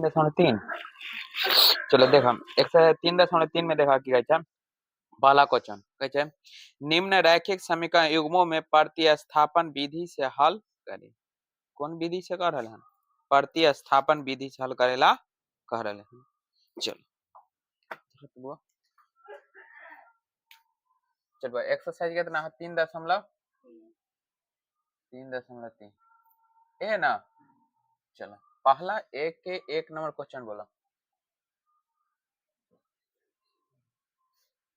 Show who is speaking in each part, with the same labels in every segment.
Speaker 1: 3.3 चलो देखा 103.3 में देखा की कहै छै पहला क्वेश्चन कहै छै निम्न रैखिक समीकरण युग्मों में प्रतिस्थापन विधि से हल करें। कौन विधि से कर रहे हैं? प्रतिस्थापन विधि से हल करेला कह रहे हैं। चलो चलो एक्सरसाइज कितना है 3.3 है ना। चलो पहला एक के एक नंबर क्वेश्चन बोला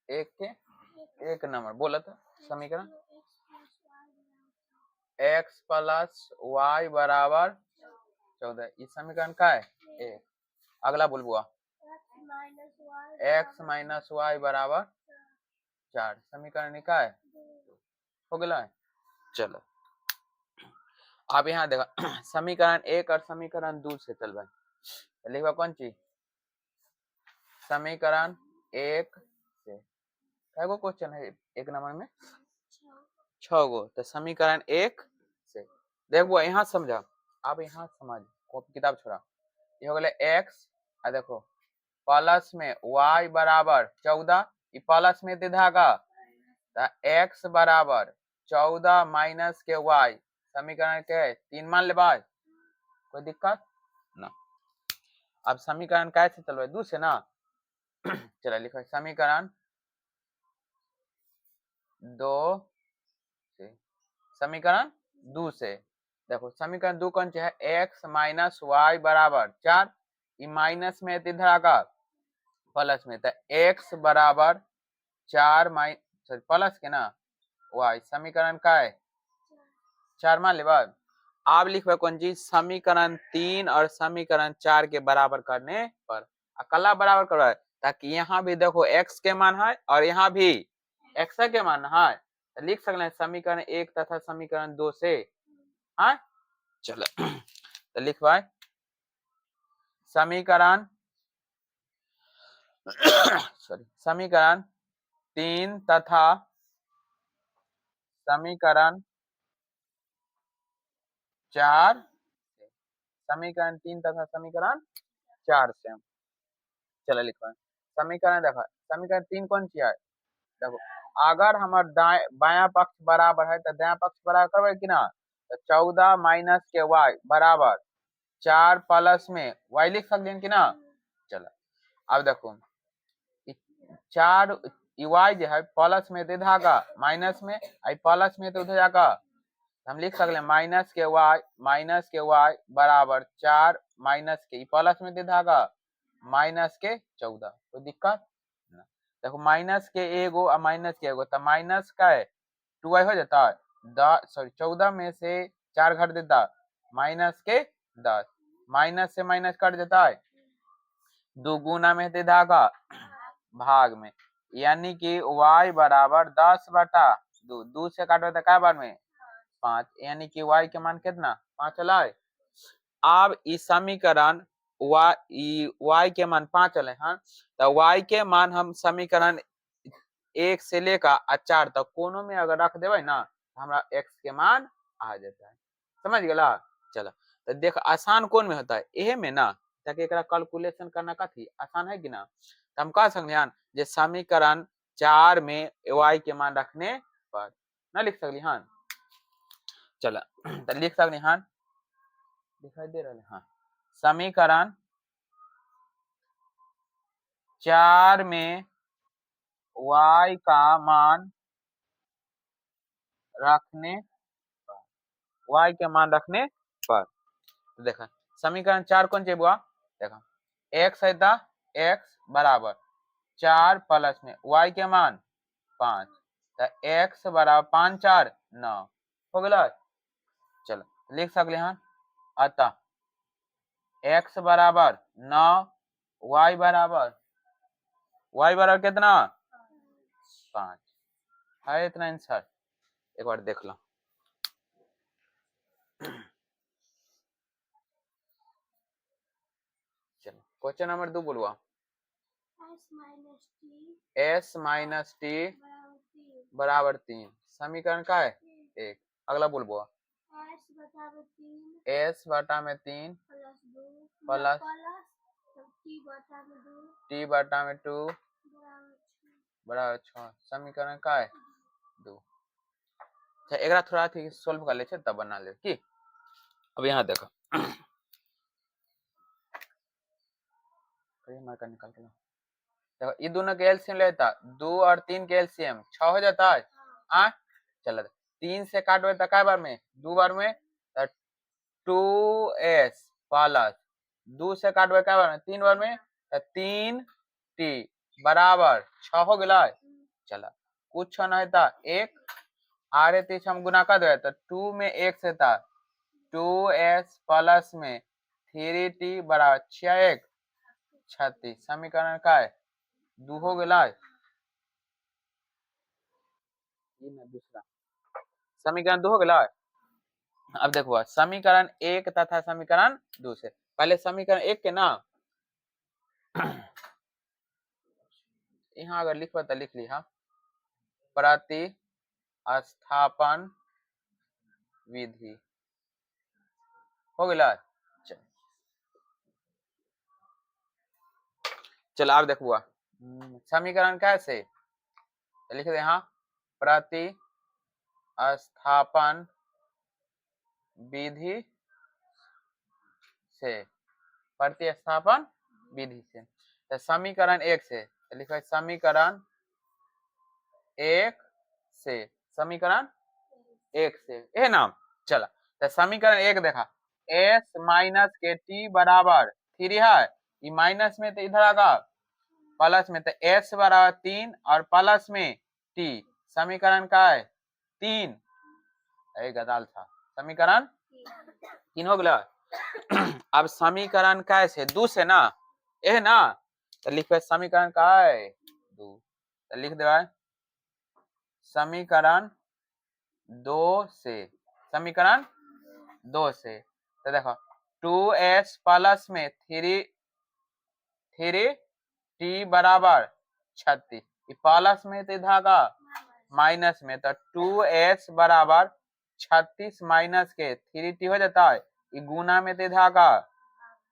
Speaker 1: एक के एक नंबर बोला था समीकरण x प्लस वाई बराबर 14 इस समीकरण का है एक। अगला बोल बुआ x माइनस वाई बराबर 4 समीकरण का है हो गया। चलो अब यहाँ देखा समीकरण एक और समीकरण दो से चल भाई लिखा कौन चीज समीकरण एक से क्या गो क्वेश्चन है एक नंबर में 6 गो तो समीकरण एक से देखो यहाँ समझा अब यहाँ समझ किताब छोड़ा ये हो गया x आ देखो प्लस में y बराबर 14 प्लस में दे धागा तो x बराबर 14 माइनस के y समीकरण के 3 मान ले भाई कोई दिक्कत ना। अब समीकरण कैसे चलो दो से ना चलो लिखो समीकरण 2 से समीकरण 2 से देखो समीकरण 2 कौन सी है x माइनस वाई बराबर 4 माइनस में धागा प्लस में तो x बराबर 4 सॉरी प्लस के ना y समीकरण का है 4 मान ले बाद आप लिखो कौन चीज समीकरण 3 और समीकरण 4 के बराबर करने पर अकला बराबर करो ताकि यहाँ भी देखो x के मान है और यहाँ भी x के मान है तो लिख सकते हैं समीकरण 1 तथा समीकरण 2 से हाँ चलो तो लिख भाई समीकरण सॉरी समीकरण 3 तथा समीकरण 4 समीकरण 3 तथा समीकरण 4 से चलो लिखो समीकरण देखो समीकरण 3 कौन सी है देखो अगर हमार बाया पक्ष बराबर है तो दाया पक्ष बराबर करबे कि ना तो 14 माइनस के y बराबर 4 प्लस में y लिख सकते हैं कि ना। चलो अब देखो 4 y जो है प्लस में दे धागा माइनस में आई प्लस में तो उधर जाएगा हम लिख सकते हैं माइनस के y बराबर 4 माइनस के प्लस में दे धागा माइनस के 14 कोई दिक्कत ना। देखो माइनस के एगो और माइनस के एगो तो माइनस का है 2y हो जाता है सॉरी 14 में से 4 घट देता माइनस के 10 माइनस से माइनस कट देता है 2 गुना में दे धागा भाग में यानी कि y बराबर 10 बटा 2 से काटो तो क्या बार में 5 यानी कि y के मान कितना 5 लाए। अब इस समीकरण y के मान 5 चले हैं तो y के मान हम समीकरण 1 से लेकर 4 तक कोनों में अगर रख देवे ना हमरा x के मान आ जाता है समझ गया। चलो तो देख आसान कौन में होता है यह में ना ताकि एकरा कैलकुलेशन करना कथी आसान है कि ना तो हम कह सकते हैं जे समीकरण 4 में y के मान रखने पर ना लिख सकली हाँ चलो तो लिख सकते हाँ दिखाई दे रहा है हाँ समीकरण 4 में y का मान रखने पर y के मान रखने पर तो देखा समीकरण 4 कौन चाहिए बुआ देखा x है था x बराबर 4 प्लस में y के मान 5 तो x बराबर 5 4 9 हो गया। चलो लिख सकते हैं अतः x बराबर 9 y बराबर कितना 5 है इतना आंसर एक बार देख लो। चलो क्वेश्चन नंबर 2 बोलवा s माइनस टी बराबर 3 समीकरण का है एक अगला बोलबो s बटा में 3 प्लस टी बटा में 2 बराबर 6 समीकरण का है 2। अच्छा एकरा थोड़ा थी सोल्व कर ले तब बना ले की। अब यहाँ देखो मार्कर निकाल के देखो ये दोनों के एलसीएम लेता 2 और 3 के एलसीएम 6 हो जाता है। चलो 3 से काटो तो क्या बार में 2 बार में 2s प्लस 2 से काटो क्या बार में 3 बार में 3t बराबर 6 हो गया। चला कुछ ना होता 1 आरे 3 हम गुना कर दे तो 2 में 1 से था 2s प्लस में 3t बराबर 6 36 समीकरण का है 2 हो गया। दूसरा समीकरण 2 हो गया। अब देखो समीकरण 1 तथा समीकरण 2 से पहले समीकरण 1 के ना यहाँ अगर लिखो तो लिख ली प्रति स्थापन विधि हो गया। चलो आप देखो समीकरण कैसे लिख दे यहाँ प्रति स्थापन विधि से प्रतिस्थापन विधि से तो समीकरण 1 से तो लिखो समीकरण 1 से समीकरण 1 से ये नाम चला तो समीकरण 1 देखा s माइनस के t बराबर 3 है ये माइनस में तो इधर आगा प्लस में तो s बराबर 3 और प्लस में t समीकरण का है 3 गदाल था समीकरण 3 हो गया। अब समीकरण कैसे 2 से ना ए ना तो लिखो समीकरण का है 2 तो लिख दे समीकरण 2 से समीकरण 2 से तो देखो 2s प्लस में 3t बराबर 36 प्लस में तो धागा माइनस में तो 2s बराबर 36 माइनस के 3t हो जाता है ये गुना में तो धागा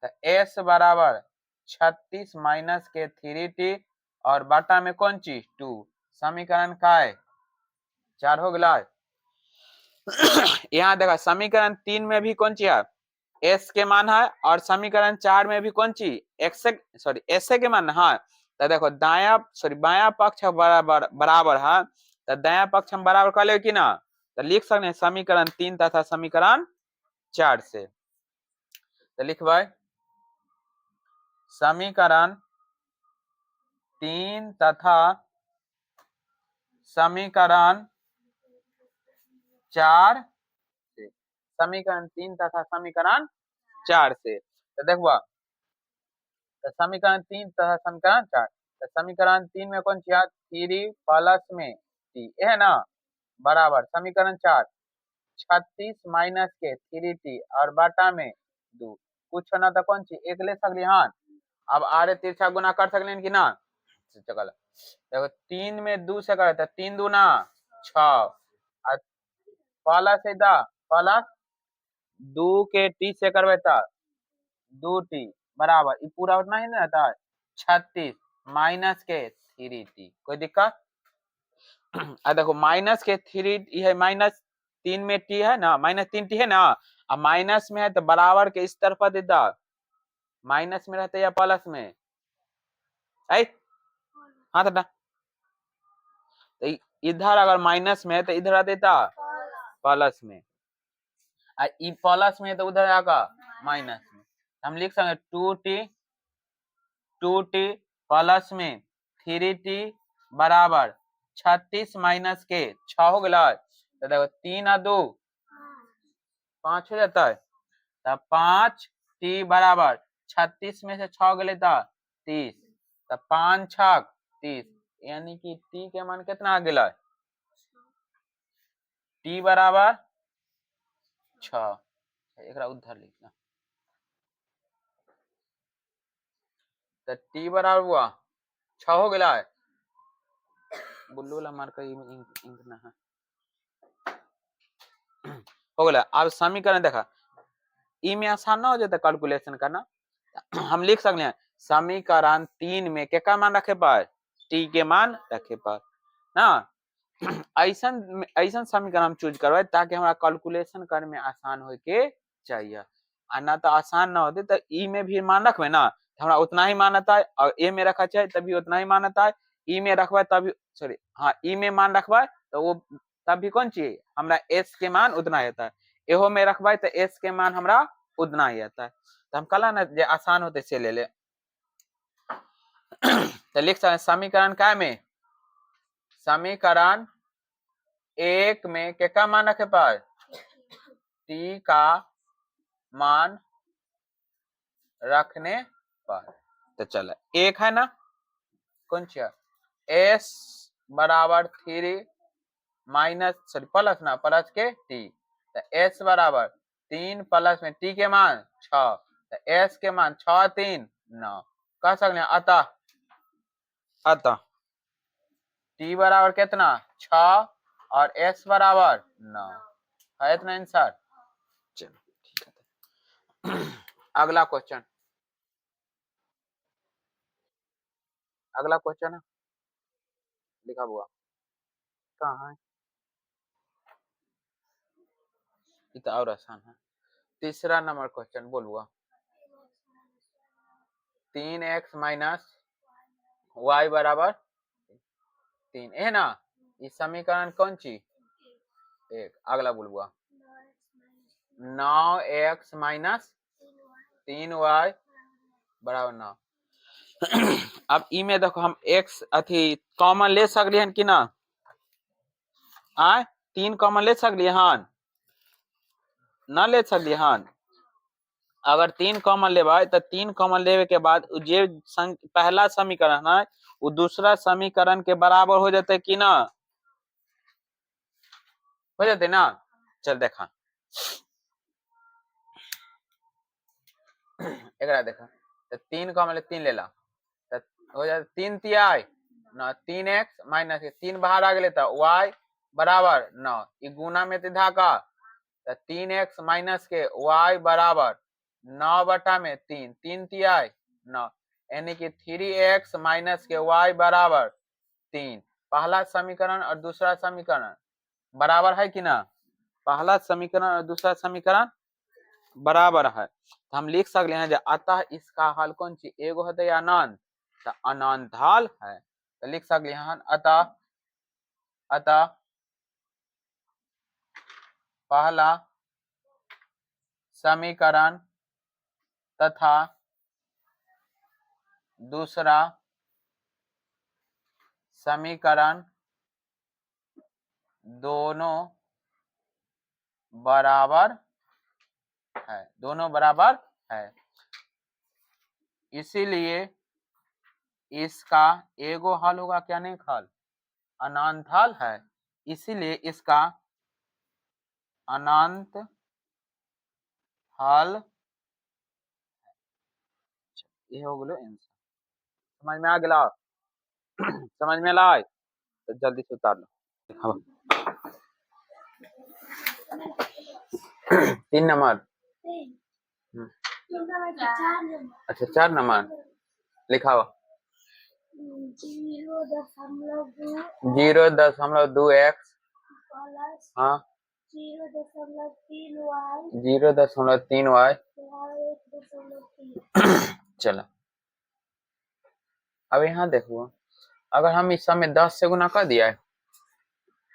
Speaker 1: तो s बराबर 36 माइनस के 3t और बटा में कौन चीज 2 समीकरण का है 4 हो गया। यहाँ देखा समीकरण 3 में भी कौन चीज है s के मान है और समीकरण 4 में भी कौन चीज s के मान है तो देखो दाया बाया पक्ष बराबर बराबर है तो दाया पक्ष हम बराबर कर ले कि ना तो लिख सकते हैं समीकरण 3 तथा समीकरण 4 से तो लिख भाई समीकरण 3 तथा समीकरण 4 से समीकरण 3 तथा समीकरण 4 से तो देखो तो समीकरण 3 तथा समीकरण 4 तो समीकरण 3 में कौन सी 3 प्लस में t है ना बराबर समीकरण 4 36 माइनस के 3t और बटा में 2 कुछ ना तो कौन सी एक ले सकली हाँ अब आरे तिरछा गुना कर सकले कि ना देखो 3 में 2 से करे तो 3 दूना 6 प्लस है प्लस 2 के t से करवे तो 2t बराबर ये पूरा उतना ही ना रहता है 36 माइनस के 3t कोई दिक्कत देखो माइनस के 3 है माइनस 3 में t है ना माइनस 3t है ना अब माइनस में है तो बराबर के इस तरफ देता माइनस में रहता है या प्लस में है हाँ तो इधर अगर माइनस में है तो इधर आ देता प्लस में प्लस में तो उधर आगा माइनस में हम लिख सकते 2t प्लस में 3t बराबर 36 माइनस के 6 हो गया तो देखो 3 और 2 5 हो जाता है तो 5t बराबर 36 में से 6 गए तो 30 तो 5 6 30 यानी कि t के मान कितना आ गया t बराबर 6 एकरा उधर लिखना तो t बराबर हुआ 6 हो गया है बुल्लू वाला मार्कर इंक ना है हो गया। अब समीकरण देखा ई में आसान ना हो जाता कैलकुलेशन करना हम लिख सकते हैं समीकरण 3 में क्या मान रखे पर टी के मान रखे पर ना ऐसन ऐसन समीकरण हम चूज करवाए ताकि हमारा कैलकुलेशन करे में आसान हो के चाहिए। ना तो आसान ना होते तो ई में भी मान रखबे ना हमारा उतना ही मान आता है और ए में रखा चाहिए तभी उतना ही मान आता है। ई में रखबा तभी सॉरी हाँ ई में मान रखबा तो वो तब भी कौन चाहिए हमरा एस के मान उतना ही आता है। एहो में रखबा तो एस के मान हमरा उतना ही आता है। तो हम कला ना जे आसान होते से ले ले तो लिख सकते समीकरण क्या में समीकरण 1 में क्या मान रखे पर टी का मान रखने पर तो चलो एक है ना कौन सा एस बराबर 3 माइनस सॉरी प्लस ना प्लस के टी तो एस बराबर 3 प्लस में टी के मान 6 तो एस के मान 6 3 9 कह सकते हैं अतः अतः टी बराबर कितना 6 और एस बराबर 9 है इतना आंसर। चलो ठीक है अगला क्वेश्चन अगला क्वेश्चन है लिखा हुआ कहाँ है ये तो और आसान है। तीसरा नंबर क्वेश्चन बोलूआ 3x माइनस वाई बराबर 3 है ना ये समीकरण कौन सी एक अगला बोलूआ 9x माइनस 3y बराबर 9 अब ई में देखो हम x अथी कॉमन ले सकली हन कि ना आय 3 कॉमन ले सकली हन ना ले सकली हन अगर 3 कॉमन लेबे तो 3 कॉमन लेवे के बाद जे पहला समीकरण है वो दूसरा समीकरण के बराबर हो जाते कि ना हो जाते ना चल देखा एक देखा तो 3 कॉमन ले 3 ले ला तो हो जाते 3 तिहाई ना 3x माइनस 3 बाहर आ गए तो y बराबर 9 ये गुना में था का तो 3x माइनस के y बराबर 9 बटा में 3 3 तिहाई 9 यानी कि 3x माइनस के y बराबर 3 पहला समीकरण और दूसरा समीकरण बराबर है कि ना पहला समीकरण और दूसरा समीकरण बराबर है तो हम लिख सकते हैं अतः इसका हल कौन सी एगो है या अनंत तो अनंत हल है तो लिख सकते हैं अतः अतः पहला समीकरण तथा दूसरा समीकरण दोनों बराबर है दोनों बराबर है इसीलिए इसका एगो हल होगा क्या नहीं हल अनंत हल है इसीलिए इसका अनंत हल ये हो गलो आंसर समझ में आ गया समझ में लाए तो जल्दी से उतार लो 3 नंबर अच्छा 4 नंबर लिखा हुआ 0.2x हाँ 0.3y चलो अब यहाँ देखो अगर हम इस समय 10 से गुना कर दिया है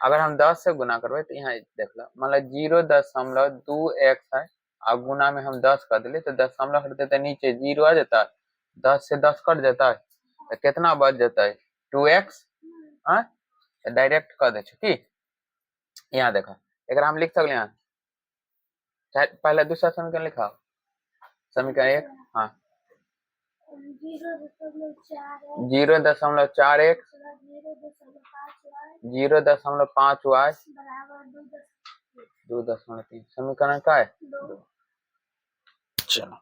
Speaker 1: अगर हम 10 से गुना करवे तो यहाँ देख लो मतलब 0.2x है और गुना में हम 10 कर दिले तो दशमलव हट देते नीचे 0 आ जाता है 10 से 10 कट जाता है तो कितना बच जाता है 2x हाँ डायरेक्ट कर दे की यहाँ देखो एक हम लिख सकते हैं पहले दूसरा समीकरण लिखा समीकरण 1 हाँ 0.4x 0.5y 2.3 समीकरण का है चलो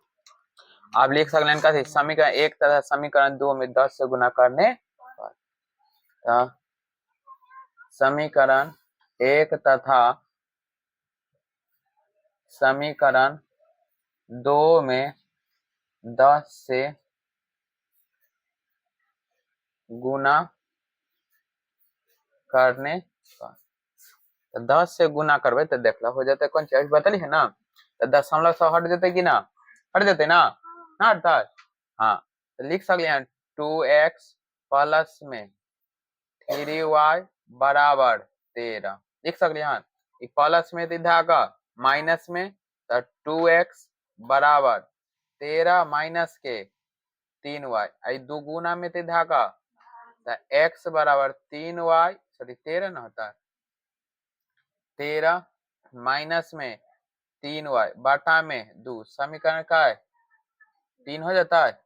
Speaker 1: आप लिख सकते हैं कैसे समीकरण 1 तथा समीकरण 2 में 10 से गुना करने पर समीकरण 1 तथा समीकरण 2 में 10 से गुना करने पर। तो 10 से गुना करबे तो देख लो हो जाते कौन चीज बतली है ना। तो दशमलव सौ हट देते कि ना, हट देते ना, ना हटता है। हाँ तो लिख सकते हैं 2x प्लस में 3y बराबर 13 लिख सकते हैं। प्लस में तो धागा माइनस में तो 2x बराबर 13 माइनस के 3y आई दो गुना में तो धागा तो x बराबर 3y सॉरी 13 ना होता है 13 माइनस में 3y बटा में 2 समीकरण का है 3 हो जाता है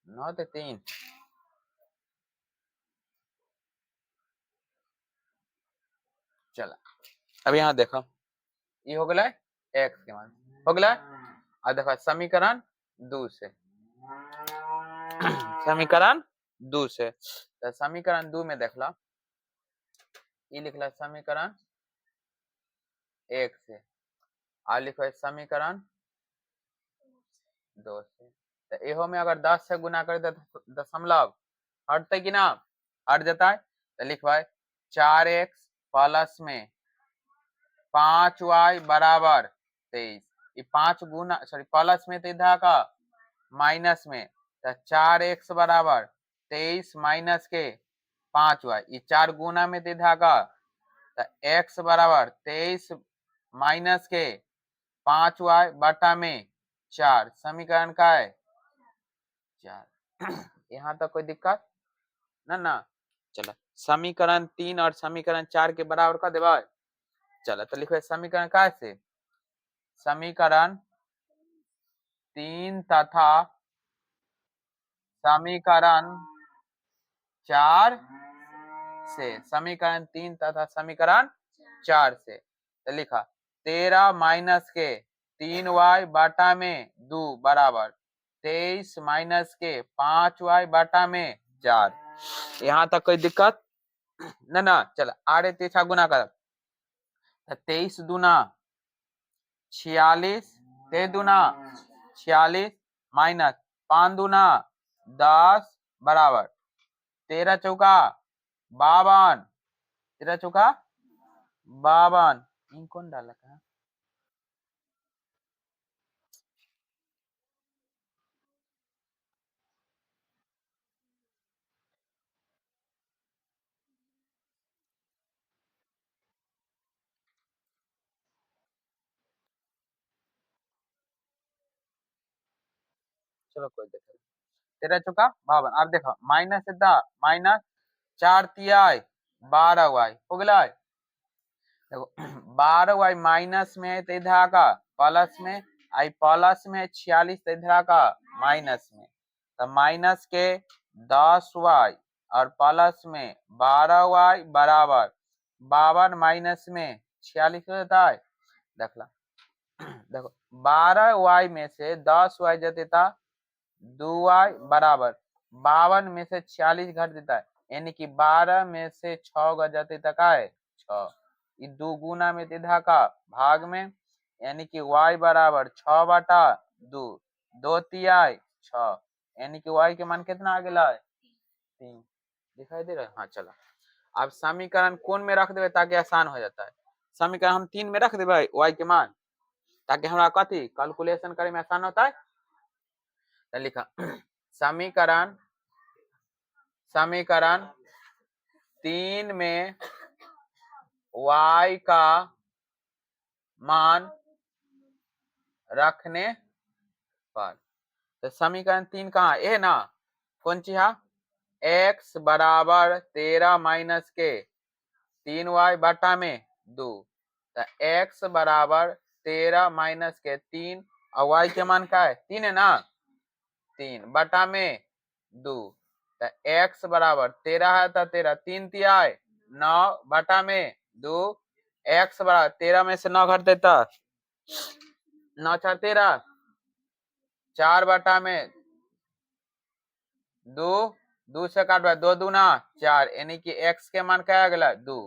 Speaker 1: 9 तो 3। चला अब यहाँ देखो ये हो गया x के मान हो गया। अब देखो समीकरण 2 से समीकरण 2 से तो समीकरण 2 में देख लो ये लिख लो समीकरण 1 से आ लिखो समीकरण 2 से। तो एहो में अगर 10 से गुना कर दे दशमलव हटते कि ना, हट जाता है। तो लिखवा 4x प्लस में 5y बराबर 23 ये 5 गुना सॉरी प्लस में तो इधर का माइनस में तो 4x बराबर 23 माइनस के 5y ये 4 गुना में तो इधर का तो x बराबर 23 माइनस के 5y बटा में 4 समीकरण का है 4। यहाँ तक कोई दिक्कत ना ना। चलो समीकरण 3 और समीकरण 4 के बराबर का देवा। चलो तो लिखो समीकरण का से समीकरण 3 तथा समीकरण 4 से समीकरण 3 तथा समीकरण 4 से तो लिखा 13 माइनस के 3y बटा में 2 बराबर 23 माइनस के 5y बटा में 4। यहाँ तक कोई दिक्कत ना ना। चलो आड़े तीछा गुना कर 23 दूना 46 ते दूना 46 माइनस 5 दूना 10 बराबर 13 चौका 52 13 चौका 52 इन कौन डाला था। चलो कोई देखो 13 चौका 52 अब देखो माइनस माइनस 4 तिहाई 12y हो गया। देखो 12y माइनस में है तो इधर का प्लस में आई प्लस में 46 तो इधर का माइनस में तो माइनस के 10y और प्लस में 12y बराबर 52 माइनस में 46 हो जाता है। देख ला देखो 12y में से 10y जाते था 2y बराबर 52 में से 46 घट देता है यानी कि 12 में से 6 घट जाते तक है 6 ये 2 गुना में सीधा का भाग में यानी कि y बराबर 6 बटा 2 2 तिहाई 6 यानी कि y के मान कितना आ गया है 3 दिखाई दे रहा है। हाँ चला अब समीकरण कौन में रख देवे ताकि आसान हो जाता है। समीकरण हम 3 में रख देवे y के मान ताकि हमरा कथी कैलकुलेशन करे में आसान होता है। तो लिखा समीकरण समीकरण 3 में y का मान रखने पर तो समीकरण 3 कहाँ ए ना कौन सी है x बराबर 13 माइनस के 3y बटा में 2 तो x बराबर 13 माइनस के 3 और y के मान का है 3 है ना 3 बटा में 2 तो x बराबर 13 है तो 13 3 तिहाई 9 बटा में 2 x बराबर 13 में से 9 घट देता 9 4 13 4 बटा में 2 2 से काट 2 दूना 4 यानी कि x के मान क्या आ गया 2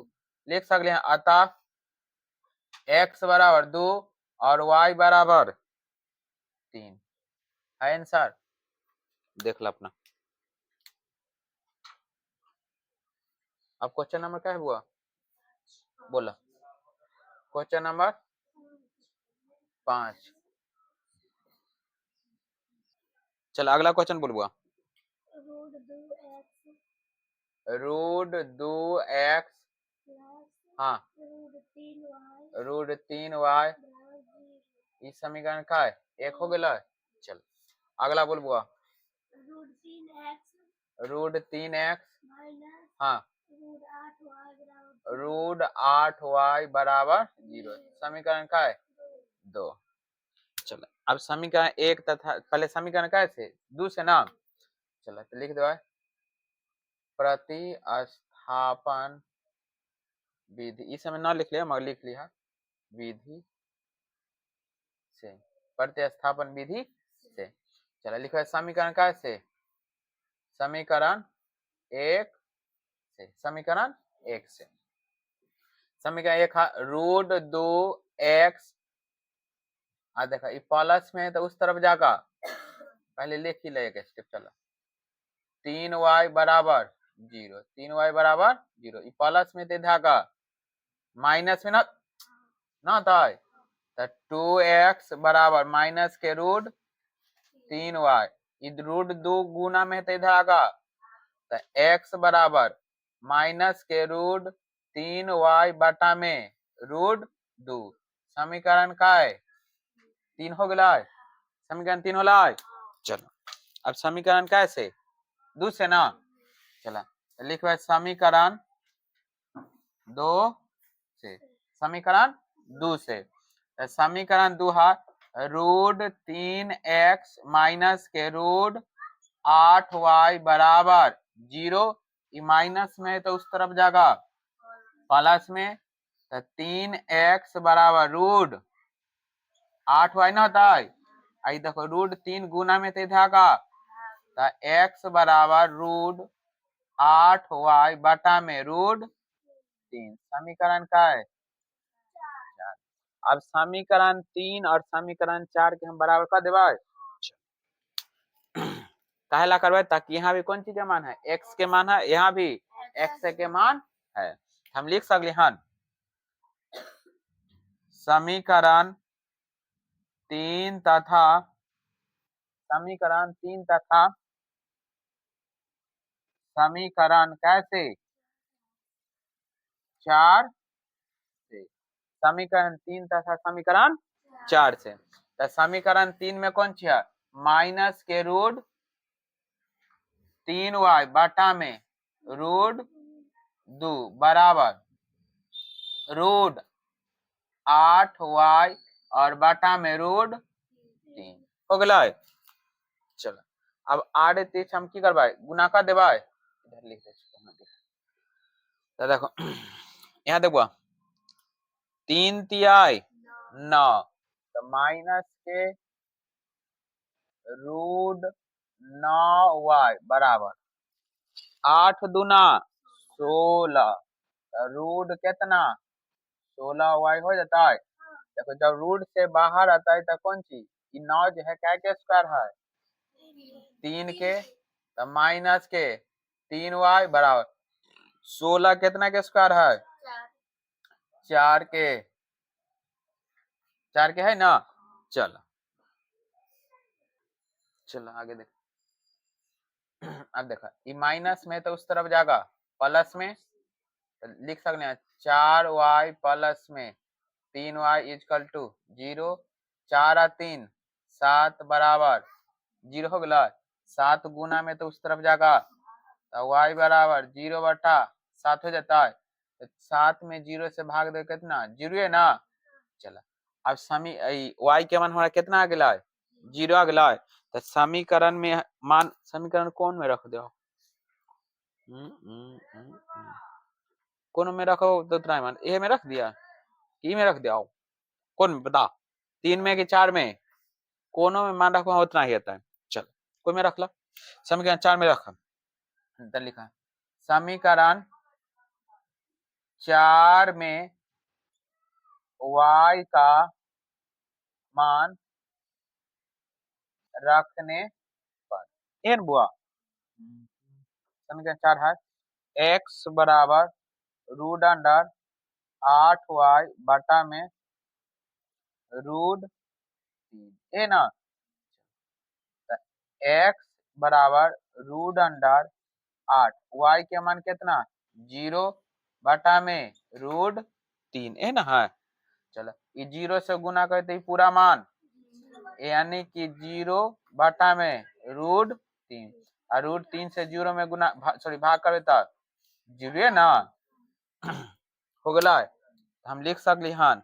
Speaker 1: लिख सकते हैं। अतः x बराबर 2 और y बराबर 3 है आंसर देख लो अपना। अब क्वेश्चन नंबर क्या है बुआ, बोला क्वेश्चन नंबर 5। चल अगला क्वेश्चन बोल बुआ। रूट 2x, हाँ रूट 3y, इस समीकरण का है एक हो गया। चल अगला बोल बुआ। रूट 3x, हाँ रूट 8y बराबर 0, समीकरण का है 2। चलो अब समीकरण 1 तथा पहले समीकरण कैसे दूसरे नाम, चलो तो लिख दो प्रतिस्थापन विधि, इस समय ना लिख लिया मगर लिख लिया विधि से, प्रतिस्थापन विधि से। चलो लिखो समीकरण कैसे, समीकरण 1 से, समीकरण 1 से, समीकरण 1 रूट 2x, देखा ये प्लस में है तो उस तरफ जाकर पहले लिख ही ले एक स्टेप। चलो 3y बराबर 0, 3y बराबर 0, ये प्लस में थे धागा माइनस में ना था, तो 2x बराबर माइनस के रूट 3y, रूट 2 गुना में थे धागा, तो x बराबर माइनस के रूट 3y बटा में रूट 2, समीकरण का है 3 हो गया, समीकरण 3 होला। चलो अब समीकरण कैसे दूसरे ना, चला लिखो समीकरण 2 से, समीकरण 2 से, समीकरण 2 है रूट 3x माइनस के रूट 8y बराबर 0, माइनस में तो उस तरफ जाएगा प्लस में, तो 3x बराबर रूट 8y ना होता है, आई देखो रूट 3 गुना में थे धागा, तो x बराबर रूट 8y बटा में रूट 3, समीकरण का है 4। अब समीकरण 3 और समीकरण 4 के हम बराबर कर देवा काहेला करवाए, ताकि यहाँ भी कौन चीज का मान है, x के मान है, यहाँ भी x के मान है, हम लिख सकते हैं समीकरण 3 तथा समीकरण कैसे 4 से, समीकरण 3 तथा समीकरण 4 से, तो समीकरण 3 में कौन सी है माइनस के रूट 3y बटा में रूट 2 बराबर रूट 8y और बटा में रूट 3 हो गया। चलो अब 8 हम की करवाए गुना कर देवा, इधर लिख दे, तो देखो यहाँ देखो 3 तिहाई 9, तो माइनस के रूट 9y बराबर 8 दूना 16, रूट कितना 16y हो जाता है। देखो जब रूट से बाहर आता है तो कौन सी 9 जो है क्या के स्क्वायर है 3 के, तो माइनस के 3y बराबर 16 कितना के स्क्वायर है 4 के है ना। चलो चलो आगे देख, अब देखा ये माइनस में तो उस तरफ जाएगा प्लस में, तो लिख सकते हैं 4y प्लस में 3y इजकल टू 0, 4 और 3 7 बराबर 0 हो गया, 7 गुना में तो उस तरफ जाएगा, तो y बराबर 0 बटा 7 हो जाता है, तो 7 में 0 से भाग दे कितना 0 है ना। चला अब y के मान हमारा कितना आ गया 0 आ गया, तो समीकरण में मान समीकरण कौन में रख दो, कौन में रखो तो उतना मान ए में रख दिया ई में रख दिया, कौन में बता 3 में कि 4 में, कोनों में मान रखो उतना ही आता है। चल कोई में रख ला, समीकरण 4 में रखा, लिखा समीकरण 4 में y का मान रखने पर एन बुआ, समीकरण 4 है x बराबर रूट अंडर 8y बटा में रूट 3 है ना। x बराबर रूट अंडर 8, y के मान कितना 0 बटा में रूट 3 है ना। हाँ चलो ये 0 से गुना करते पूरा मान, यानी कि 0 बटा में रूट 3 और रूट 3 से 0 में गुना सॉरी भाग कर देता 0 है ना। हो गया हम लिख सकली हन,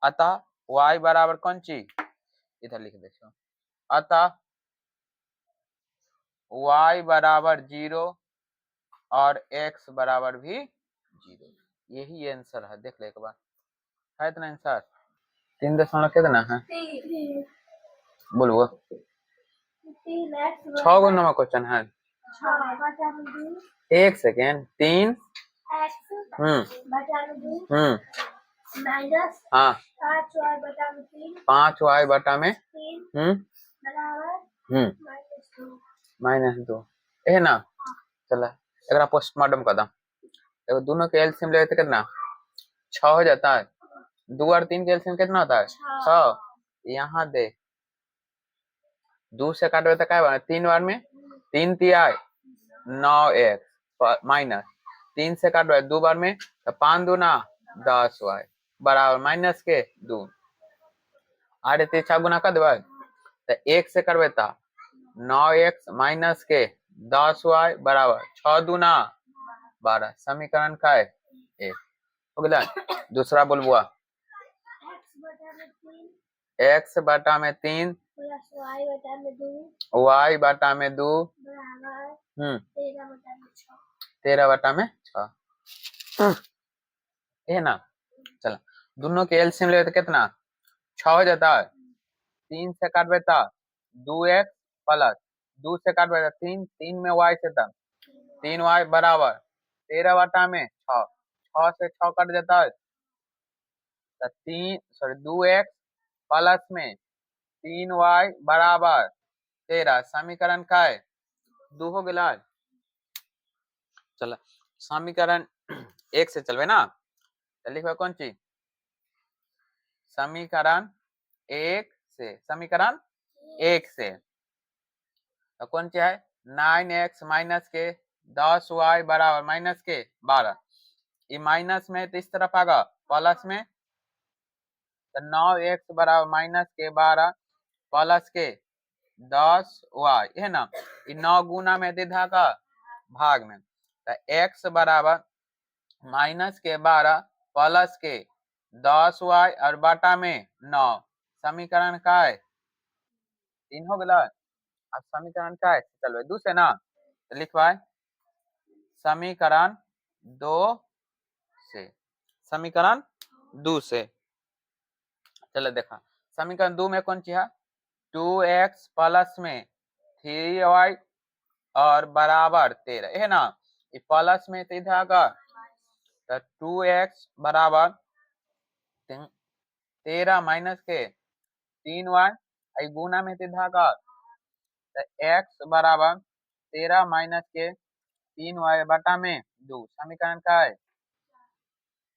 Speaker 1: अतः y बराबर कौन चीज इधर लिख देखो, अतः y बराबर 0 और x बराबर भी 0, यही आंसर है। देख ले एक बार, है इतना आंसर 3 कितना है बोलो, 6 गो नंबर क्वेश्चन है। एक सेकेंड 3 हाँ 5y बटा में -2 है ना। चला एक पोस्टमार्टम कर देखो, दोनों के एलसीएम लेते कितना 6 हो जाता है, 2 और 3 के एलसीएम कितना होता है 6। यहाँ दे 2 से काटो तो क्या बना 3 बार में 3 तिया 9x माइनस 3 से काटो 2 बार में तो 5 दूना 10y बराबर माइनस के 2 आड़े 3 गुना कर देवे तो 1 से करवे तो 9x माइनस के 10y बराबर 6 दूना 12, समीकरण का है 1 हो गया। दूसरा बोलबुआ x बटा में 3 y बटा में 2 13 बटा में 6 है ना। चलो दोनों के एलसीएम ले तो कितना 6 हो जाता है, 3 से काटवे तो 2x प्लस 2 से काटवे तो 3, 3 में y से था 3y बराबर 13 बटा में 6, 6 से 6 कट जाता है तो 2x प्लस में 3y बराबर 13, समीकरण का है 2 हो गया। चलो समीकरण 1 से चलवे ना, तो लिखो कौन चीज समीकरण 1 से, समीकरण 1 से तो कौन सी है 9x माइनस के 10y बराबर माइनस के 12, ये माइनस में तो इस तरफ आगा प्लस में तो 9x बराबर माइनस के 12 प्लस के 10y है ना, ये 9 गुना में दीधा का भाग में तो x बराबर माइनस के 12 प्लस के 10y और बटा में 9, समीकरण का है 3 हो गया। अब समीकरण का है चलो 2 से ना, तो लिखवाए समीकरण 2 से, समीकरण 2 से चलो देखा समीकरण 2 में कौन सी है 2x प्लस में 3y और बराबर 13 है ना, ये प्लस में तो इधर आगा तो 2x बराबर 13 माइनस के 3y गुना में तो इधर आगा तो x बराबर 13 माइनस के 3y बटा में 2, समीकरण का है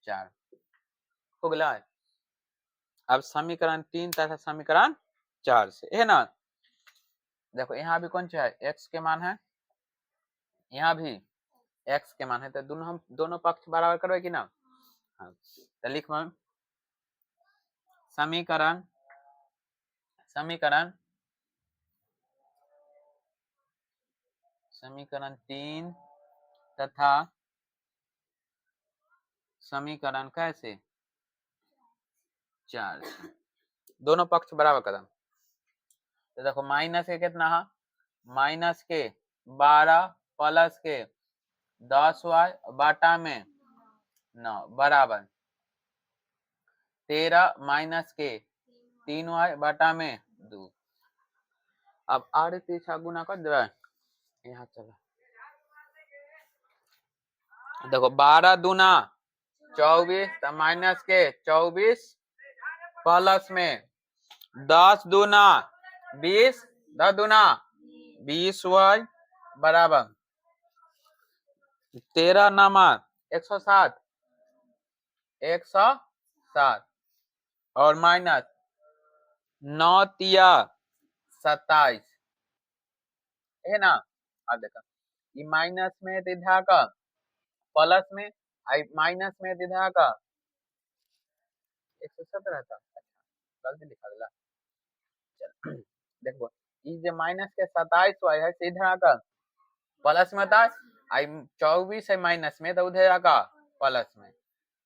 Speaker 1: 4 हो गया है। अब समीकरण 3 तथा समीकरण 4 से है ना, देखो यहाँ भी कौन सा है x के मान है, यहाँ भी x के मान है, तो दोनों हम दोनों पक्ष बराबर करवे कि ना। हाँ तो लिखो समीकरण समीकरण समीकरण 3 तथा समीकरण कैसे 4 दोनों पक्ष बराबर कदम, तो देखो माइनस के कितना है माइनस के 12 प्लस के 10y बाटा में 9 बराबर 13 माइनस के 3y बाटा में 2। अब आड़े 3 गुना कर दे यहाँ चलो देखो 12 दूना 24 तो माइनस के 24 प्लस में 10 दूना 20 10 दूना 20y बराबर 13 नामा 107 107 और माइनस 9 तिया 27 है ना। अब देखो ये माइनस में दिधा का प्लस में आई माइनस में दिधा का 117 था। अच्छा गलती लिखा दिला। चल देखो ये जो माइनस के 27 वाई है सीधा का प्लस में था आई 24 है माइनस में तो उधर का प्लस में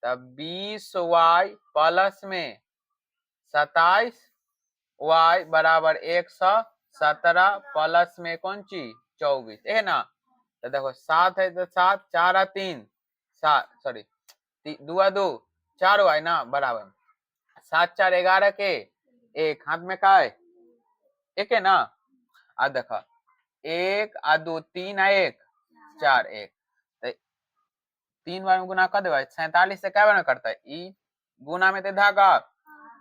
Speaker 1: तब 20 वाई प्लस में 27 वाई बराबर 117 प्लस में कौन ची 24 है ना। तो देखो 7 है तो 7 4 3 7 सॉरी 2 2 4 वाई ना बराबर 7 4 11 के एक हाथ में का है एक है ना। आ देखो 1 आ 2 3 आ 1 4 1 तो 3 बार में गुना कर दे 47 से क्या बना करता है ई गुना में तो धागा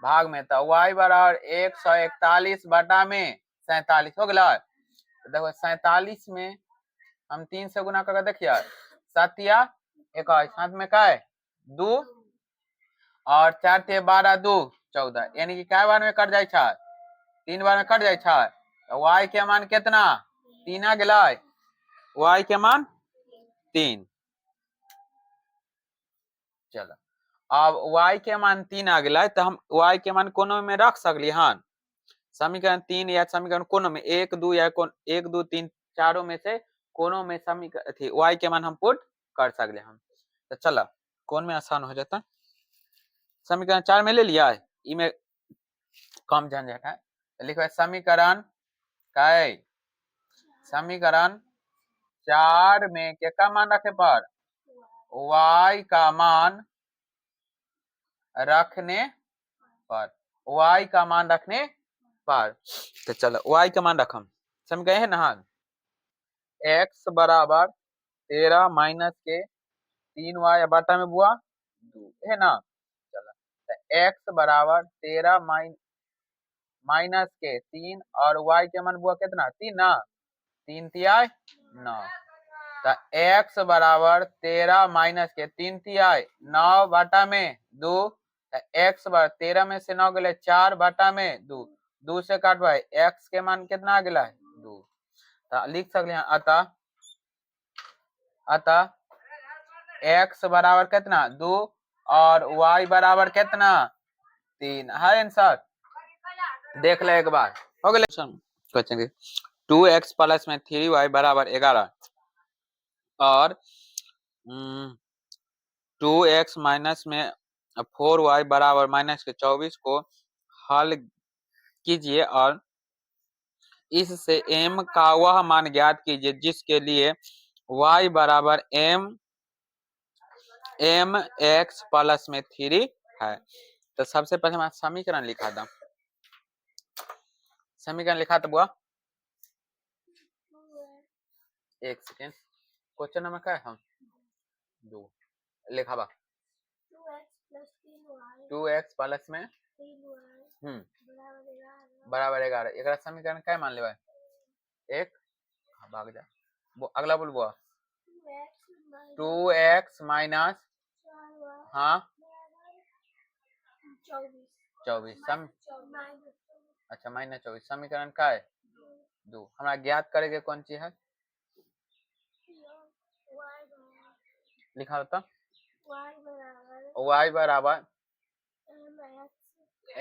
Speaker 1: भाग में तो y बराबर 141 बटा में 47 हो गया। तो देखो 47 में हम 3 से गुना करके देखिए 7 या 21 हाथ में का है 2 और 4 थे 12 2 14 यानी कि क्या बार में कट जाए 3 बार में कट जाए तो y के मान कितना 3 आ गया y के मान 3। चलो अब y के मान 3 आ गया तो हम y के मान कोनो में रख सकली हन समीकरण 3 या समीकरण कोनो में 1 2 या 1 2 3 चारों में से कोनो में समीकरण थी y के मान हम पुट कर सकले हम। तो चलो कौन में आसान हो जाता समीकरण 4 में ले लिया इमे कम झंझट है तो लिखो समीकरण का समीकरण 4 में क्या मान रखे पर y का मान रखने पर y का मान रखने पर तो चलो y का मान रखम समझ गए हैं ना। x बराबर 13 माइनस के 3 y बटा में बुआ 2 है ना। चलो तो x बराबर 13 माइनस के 3 और y के मान बुआ कितना 3 ना 3 तिहाई 9 तो x बराबर 13 माइनस के 3 तिहाई 9 बटा में 2 तो x बराबर 13 में से 9 गए 4 बटा में 2 2 से काट भाई x के मान कितना आ गया 2 तो लिख सकते हैं अतः अतः x बराबर कितना 2 और y बराबर कितना 3 है आंसर देख ले एक बार हो गया क्वेश्चन 2x प्लस में 3y बराबर 11 और 2x माइनस में 4y बराबर माइनस के 24 को हल कीजिए और इससे m का वह मान ज्ञात कीजिए जिसके लिए y बराबर m x प्लस में 3 है। तो सबसे पहले मैं समीकरण लिखा था समीकरण लिखा था बुआ एक सेकेंड क्वेश्चन नंबर क्या है हम 2 लिखा बा 2x प्लस में बराबर 11 एक समीकरण क्या मान ले एक भाग जा अगला बोल बुआ 2x माइनस हाँ 24 अच्छा माइनस 24 समीकरण का है 2 हमारा ज्ञात करेंगे कौन चीज है लिखा होता y बराबर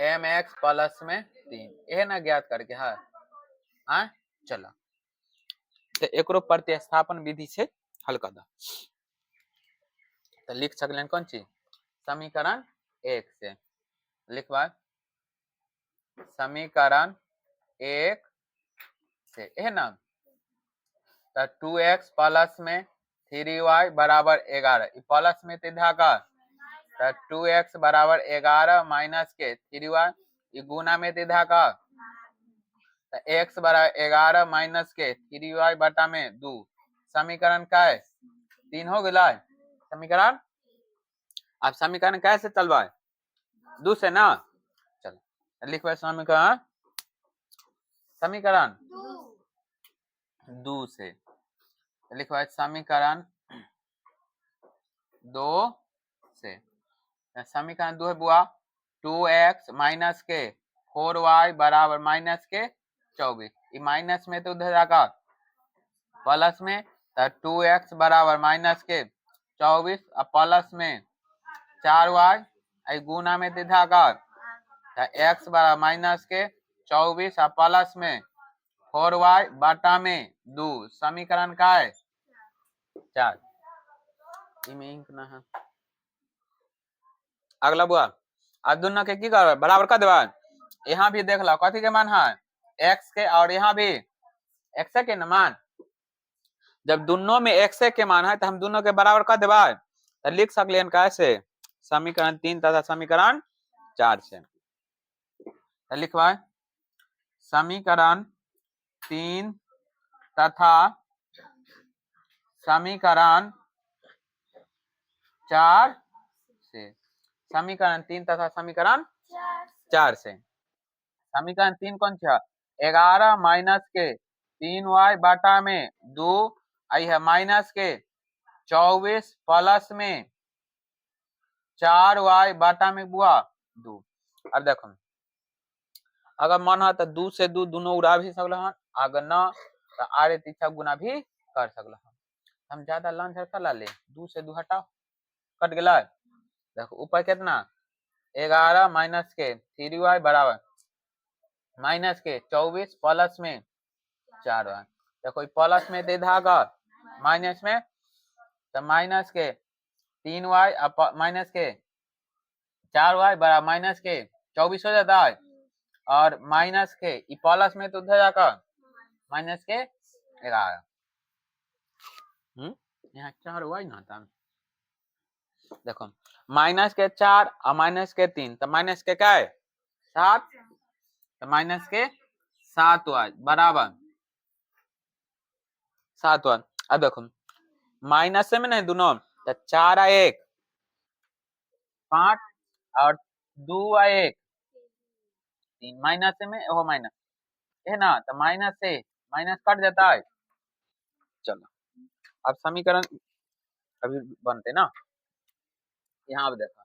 Speaker 1: mx प्लस में 3 यह ना ज्ञात करके हाँ चलो तो एकरो प्रतिस्थापन विधि से हल कर दो तो लिख सकते कौन चीज समीकरण 1 से लिखवा समीकरण 1 से है ना तो 2x प्लस में 3y बराबर 11 प्लस में तिधा का तो 2x बराबर 11 माइनस के 3y गुना में तिधा का तो x बराबर 11 माइनस के 3y बटा में 2 समीकरण का है 3 हो गया समीकरण। अब समीकरण कैसे चलवाए 2 से ना चलो लिखवा समीकरण समीकरण 2 से लिखवा समीकरण 2 से। समीकरण 2 है बुआ 2x माइनस के 4y बराबर माइनस के 24। ये माइनस में तो उधर जाकर प्लस में, तो 2x बराबर माइनस के 24 और प्लस में 4y गुना में दिखा कर x बराबर माइनस के 24 और प्लस में 4y बटा में 2। समीकरण का है 4। इमें इंक ना है। अगला बुआ अब दोनों के की करबे बराबर कर देबा। यहाँ भी देख लो कथी के मान है x के, और यहाँ भी x के न मान। जब दोनों में x के मान है तो हम दोनों के बराबर कर देबा, तो लिख सकले कैसे समीकरण 3 तथा समीकरण 4 से। तो लिखवा समीकरण 3 तथा समीकरण 4 से। समीकरण 3 तथा समीकरण 4 से। समीकरण 3 कौन सा 11 माइनस के 3y बटा में 2 आई है माइनस के 24 प्लस में 4y बटा में बुआ 2। अब देखो अगर मन है तो 2 से 2 दोनों उड़ा भी सकल हन, अगर न तो आरे तीछा गुना भी कर सकल हन। हम ज्यादा लंच कर ले 2 से 2 हटाओ कट गया। देखो ऊपर कितना 11 माइनस के 3y बराबर माइनस के 24 प्लस में 4y। देखो प्लस में दे धागा माइनस में, तो माइनस के 3y माइनस के 4y बराबर माइनस के 24 हो जाता है, और माइनस के प्लस में तो उधर जाकर माइनस के 11। यहाँ 4y ना था। देखो माइनस के 4 और माइनस के 3, तो माइनस के क्या है 7, तो माइनस के 7y बराबर 7y। अब देखो माइनस में नहीं दोनों, तो 4 और 1 5 और 2 और 1 3 माइनस में वो माइनस है ना, तो माइनस से माइनस कट जाता है। चलो अब समीकरण अभी बनते ना, यहाँ अब देखो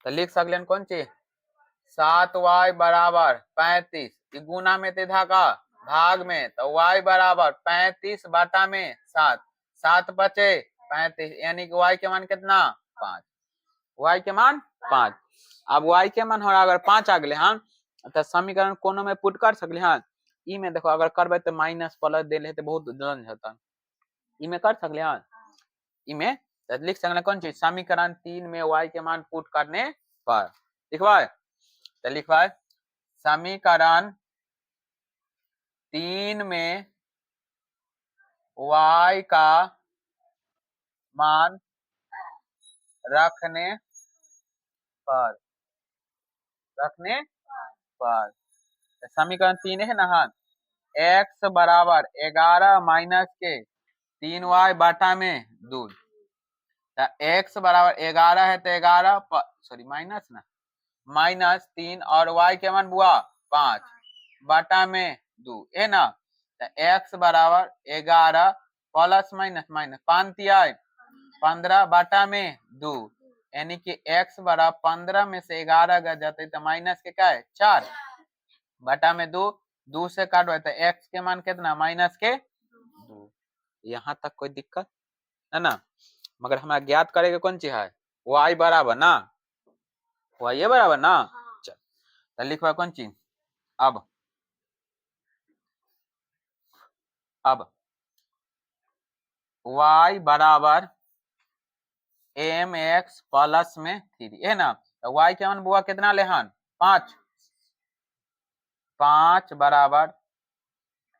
Speaker 1: तो लिख सकले कौन चीज 7y बराबर 35 गुना में तेधा का भाग में, तो y बराबर 35 बटा में 7 7 बचे 35, यानी कि y के मान कितना 5। y के मान 5। अब y के मान अगर 5 आ गए हम तो समीकरण कोनो में पुट कर सकले हैं। ई में देखो अगर करबे तो माइनस प्लस दे ले तो बहुत जल्द होता। ई में कर सकले हैं। ई में तो लिख सकले कौन चीज समीकरण 3 में y के मान पुट करने पर लिखवा, तो लिखवा समीकरण 3 में y का मान रखने पर समीकरण 3 है ना x बराबर 11 माइनस के 3y बटा में 2, x बराबर 11 है तो 11 सॉरी माइनस ना माइनस 3 और y के मान बुआ 5 बटा में 2 है ना, तो x बराबर 11 प्लस माइनस माइनस 15 बटा में 2, यानी कि x बराबर 15 में से 11 गए जाते तो माइनस के क्या है 4 बटा में 2 2 से काटो तो x के मान कितना माइनस के 2। यहाँ तक कोई दिक्कत है ना, मगर हमें ज्ञात करेगा कौन चीज है y बराबर ना, y बराबर ना। चल तो लिखवा कौन चीज अब y बराबर mx प्लस में 3 है ना, तो y के मान बुआ कितना ले 5 बराबर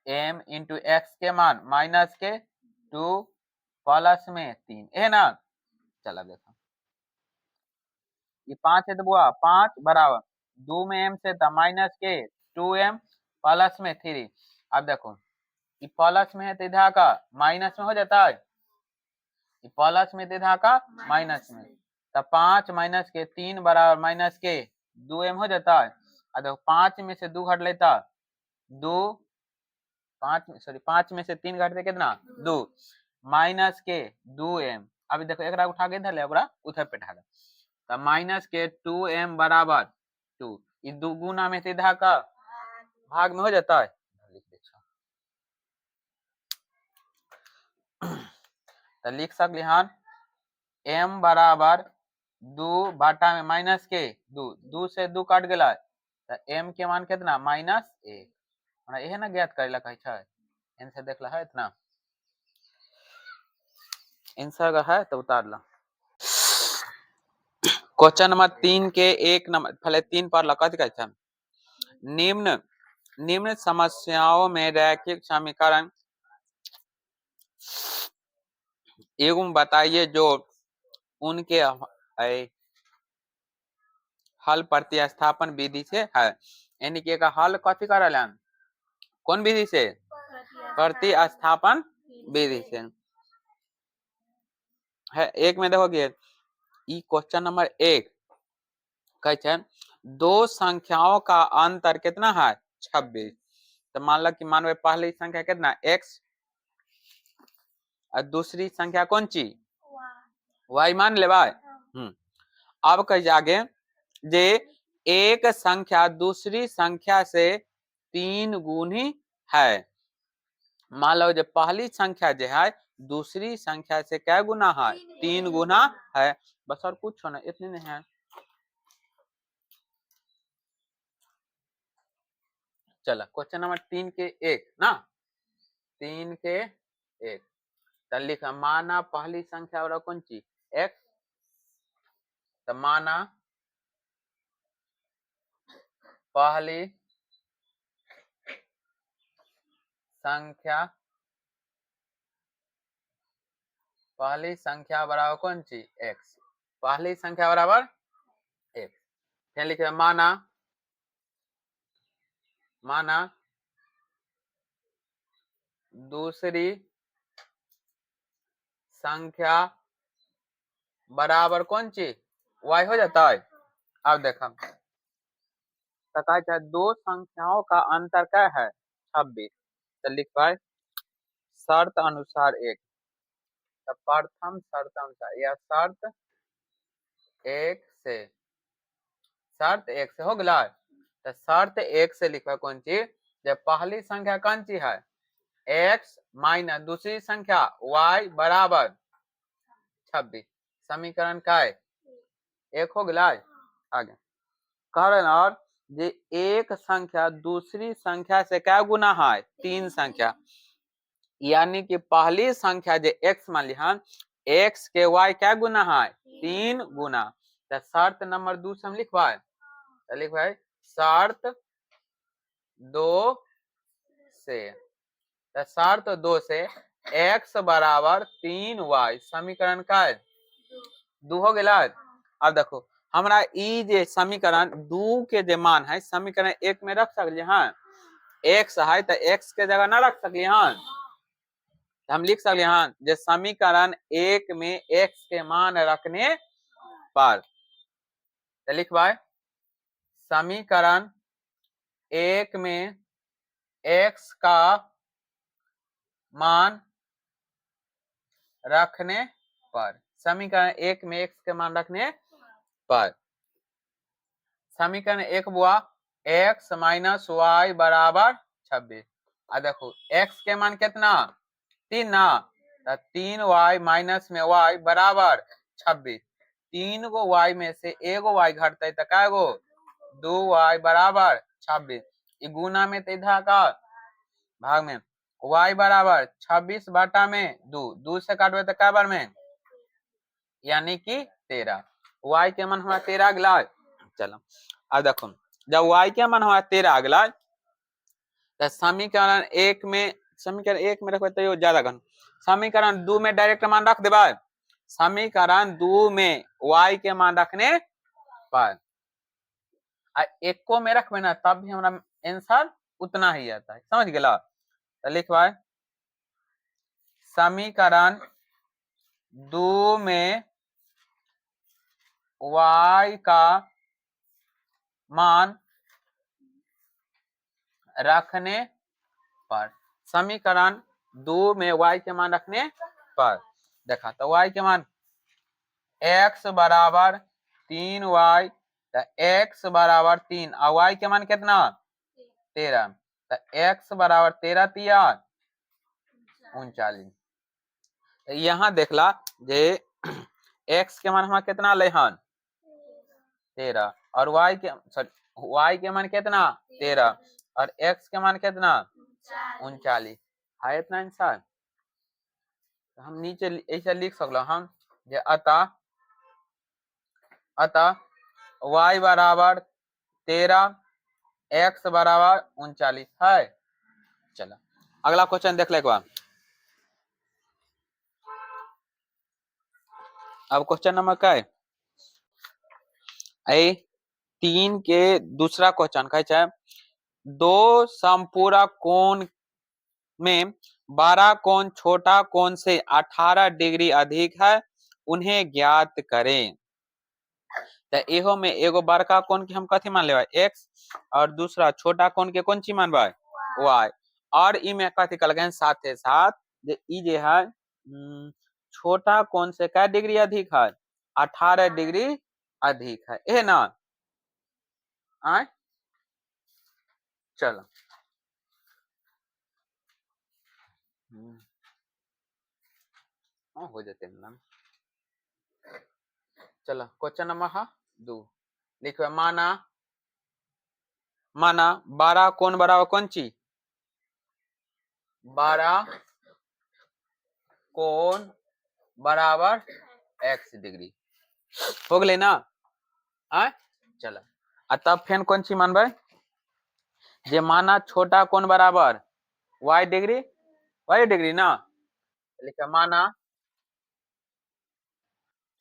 Speaker 1: m इंटू एक्स के मान माइनस के 2 प्लस में 3 है ना। चला देखो ये 5 है तो बुआ 5 बराबर 2 में m से था माइनस के 2m प्लस में 3। अब देखो ये प्लस में है तो इधर का माइनस में हो जाता है, प्लस में इधर का माइनस में, तो 5 माइनस के 3 बराबर माइनस के 2m हो जाता है। देखो 5 में से 2 घट लेता 2 पांच में से 3 घटते कितना 2 माइनस के 2m। अभी देखो एक उठा के इधर ले उधर पे ढाला तो माइनस के 2m बराबर 2 ये 2 गुना में सीधा का भाग में हो जाता है। तो लिख सकली हन m बराबर 2 बाटा में माइनस के 2 2 से 2 कट गया तो m के मान कितना -1 हमरा यह ना ज्ञात करेला कहे छै इनसे देखला है इतना आंसर है तो उतार ला। क्वेश्चन नंबर 3 के 1 नंबर पहले 3 पर लगा दिखा निम्न निम्न समस्याओं में रैखिक समीकरण एवं बताइए जो उनके हल प्रतिस्थापन विधि से है। यानी कि हल कथी कर रहे हैं कौन विधि से प्रतिस्थापन विधि से है। एक में देखोगे ई क्वेश्चन नंबर 1 कहे दो संख्याओं का अंतर कितना है 26। तो मान लो कि मानवे पहली संख्या कितना x और दूसरी संख्या कौन सी y मान ले भाई। अब कहे आगे जे एक संख्या दूसरी संख्या से 3 गुनी है। मान लो जो पहली संख्या जो है दूसरी संख्या से क्या गुना है 3 गुना है। बस और कुछ ना इतनी नहीं है। चलो क्वेश्चन नंबर 3 के 1 ना 3 के 1 तो लिखा माना पहली संख्या और कौन सी x तो माना पहली संख्या बराबर कौन सी x पहली संख्या बराबर x। फिर लिखे माना दूसरी संख्या बराबर कौन सी y हो जाता है। अब देखा तो कहा दो संख्याओं का अंतर क्या है 26। तो लिख पाए शर्त अनुसार एक तो प्रथम शर्त अनुसार या शर्त एक से हो गया। तो शर्त एक से लिखा कौन सी जब पहली संख्या कौन सी है x माइनस दूसरी संख्या y बराबर 26 समीकरण का है एक हो गया। आगे कह रहे और जे एक संख्या दूसरी संख्या से क्या गुना है 3 संख्या यानी कि पहली संख्या जो x मान लिया x के y क्या गुना है 3 गुना। तो शर्त नंबर 2 से हम लिखवाए तो लिखवाए शर्त 2 से तो शर्त 2 से x बराबर 3y समीकरण का है 2 हो गया। अब देखो हमरा ई जे समीकरण 2 के जे मान है समीकरण 1 में रख सकली हाँ x है तो x के जगह ना रख सकली हाँ हम लिख सकते हैं जो समीकरण 1 में x के मान रखने पर तो लिखवाए समीकरण 1 में x का मान रखने पर समीकरण 1 में x के मान रखने पर समीकरण 1 बुआ x माइनस y बराबर 26। आ देखो x के मान कितना 3 ना तो 3y माइनस में y बराबर 26 3 गो y में से एगो y घटते तो क्या गो 2y बराबर 26 गुना में तो इधर का भाग में y बराबर 26 बाटा में 2 से काटवे तो क्या बार में यानी कि 13 y के मान हमारा 13 अगला। चलो अब देखो जब y के मान हमारा 13 अगला तो समीकरण 1 में रखो तो ज्यादा घन समीकरण 2 में डायरेक्ट मान रख देबा समीकरण 2 में y के मान रखने पर एको में रखबे ना तब भी हमारा आंसर उतना ही आता है समझ गया। तो लिखवाए समीकरण 2 में y का मान रखने पर समीकरण 2 में y के मान रखने पर देखा तो y के मान x बराबर 3y, तो x बराबर 3 और y के मान कितना 13, तो x बराबर 13 तिया 39। तो यहाँ देखला जे x के मान हमारा कितना ले हन 13 और y के मान कितना 13 और x के मान कितना 39 है इतना आंसर। तो हम नीचे ऐसे लिख सकलो हम जे अतः y बराबर 13 x बराबर 39 है। चलो अगला क्वेश्चन देख ले एक बार। अब क्वेश्चन नंबर क्या है 3 के दूसरा क्वेश्चन कहे दो समपूरक कोण में बड़ा कोण छोटा कोण से 18 डिग्री अधिक है, उन्हें ज्ञात करें। तो एहो में एगो बड़का कोण के हम कथी मान लेबा x और दूसरा छोटा कोण के कौन चीज मानबा y, और ई में कथी कहलके साथे साथ जे ई जे है छोटा कोण से क्या डिग्री अधिक है 18 डिग्री अधिक है, ए ना आय। चलो हो जाते ना। चलो क्वेश्चन नंबर 2 लिखो माना 12 कोण बराबर कौन चीज 12 कोण बराबर x डिग्री हो गए ना आय। चलो तब फिर कौन चीज मानबे जे माना छोटा कोण बराबर y डिग्री ना लिखा माना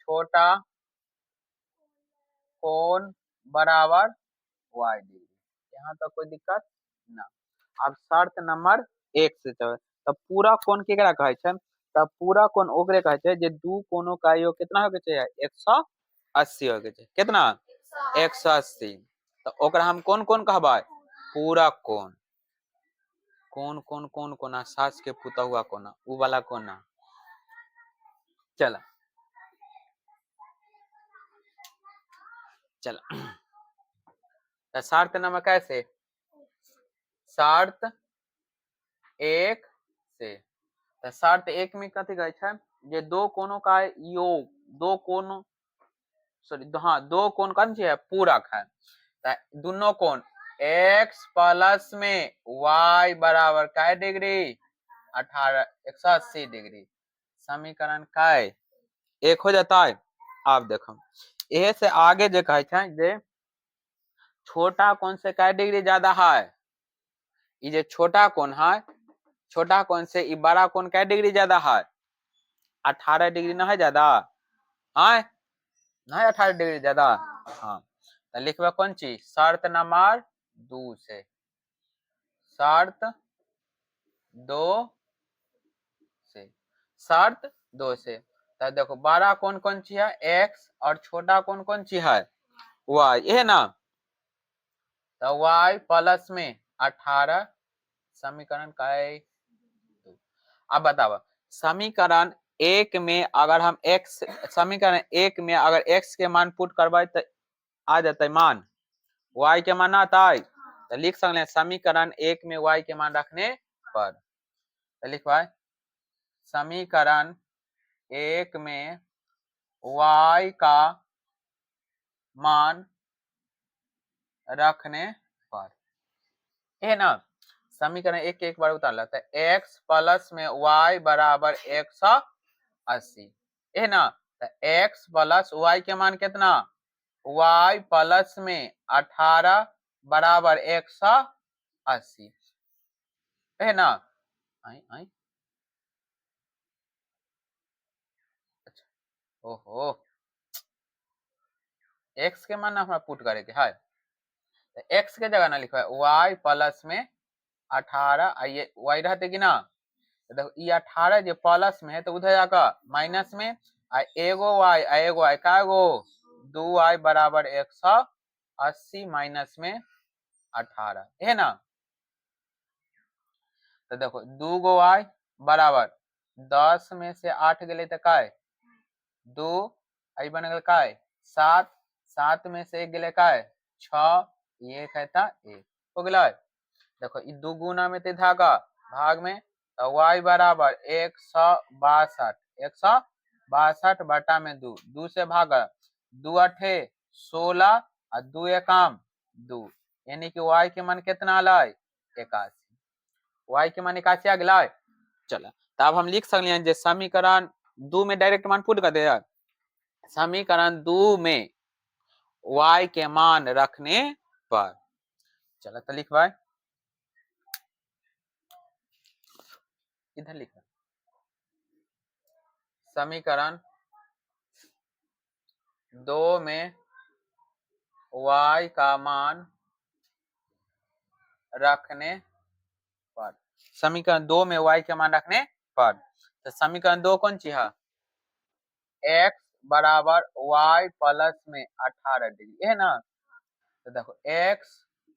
Speaker 1: छोटा कोण बराबर y डिग्री, यहाँ तक कोई दिक्कत ना। अब शर्त नंबर 1 से तब पूरा कोण केकरा कहे छै तब पूरा कोण ओकरे कहे छै जे दू कोणों का योग कितना होके चाहिए 180 होके चाहिए, कितना 180। तो ओकरा हम कौन कौन कहबे पूरा कोण कौन कौन कौन कोना सास के पुता हुआ कोना उ वाला कोना। चला चला तो शर्त नंबर कैसे शर्त 1 से तो शर्त 1 में कथी कहे छै जे दो कोणों का योग दो कोण सॉरी हाँ दो कोण कौन है पूरक है, तो दोनों कोण x प्लस में y बराबर क्या डिग्री 18 180 डिग्री समीकरण का एक हो जाता है। आप देखो यह से आगे जो कहे जे छोटा कोण से क्या डिग्री ज्यादा है ये जे छोटा कोण है छोटा कोण से ये बड़ा कोण क्या डिग्री ज्यादा है 18 डिग्री ना है ज्यादा है ना 18 डिग्री ज्यादा हाँ। तो लिखबा कौन चीज शर्त नंबर 2 से शर्त 2 से शर्त 2 से तो देखो बड़ा कौन कौन सी है x और छोटा कौन कौन सी है y ये ना तो y प्लस में 18 समीकरण का है। अब बताओ समीकरण 1 में अगर हम x समीकरण 1 में अगर x के मान पुट करवाए तो आ जाता है मान y के मान आता है तो लिख सकते हैं समीकरण 1 में y के मान रखने पर तो लिखवाए समीकरण 1 में y का मान रखने पर है ना समीकरण 1 के एक बार उतार लेते हैं x प्लस में y बराबर 180 है ना तो x प्लस y के मान कितना y प्लस में 18 बराबर 180 है ना आई आई अच्छा ओहो x के मान हमारा पुट करे के है तो x के जगह ना लिखा है y प्लस में 18 ये y रहते कि ना तो देखो ये 18 जो प्लस में है तो उधर जाकर माइनस में एगो y का गो 2y बराबर 180 माइनस में 18 है ना। तो देखो 2 गो y बराबर 10 में से 8 गेले तो काय 2 आई बन गल काय 7 7 में से 1 गेले काय 6 ये कहता 1 हो गेलै। देखो ई 2 गुना में ते धागा भाग में तो y बराबर 162 162 बटा में 2 2 से भागा 2 अठे 16 और 2 एकम 2 यानी कि y के मान कितना आलै 81 y के मान 81 आ गेलै। चलो तब हम लिख सकलिए जे समीकरण 2 में डायरेक्ट मान पुट कर दे समीकरण 2 में y के मान रखने पर चलो तो लिखवाए इधर लिखा समीकरण 2 में y का मान रखने पर समीकरण 2 में y के मान रखने पर तो समीकरण 2 कौन सी है x बराबर y प्लस में 18 डिग्री है ना। तो देखो x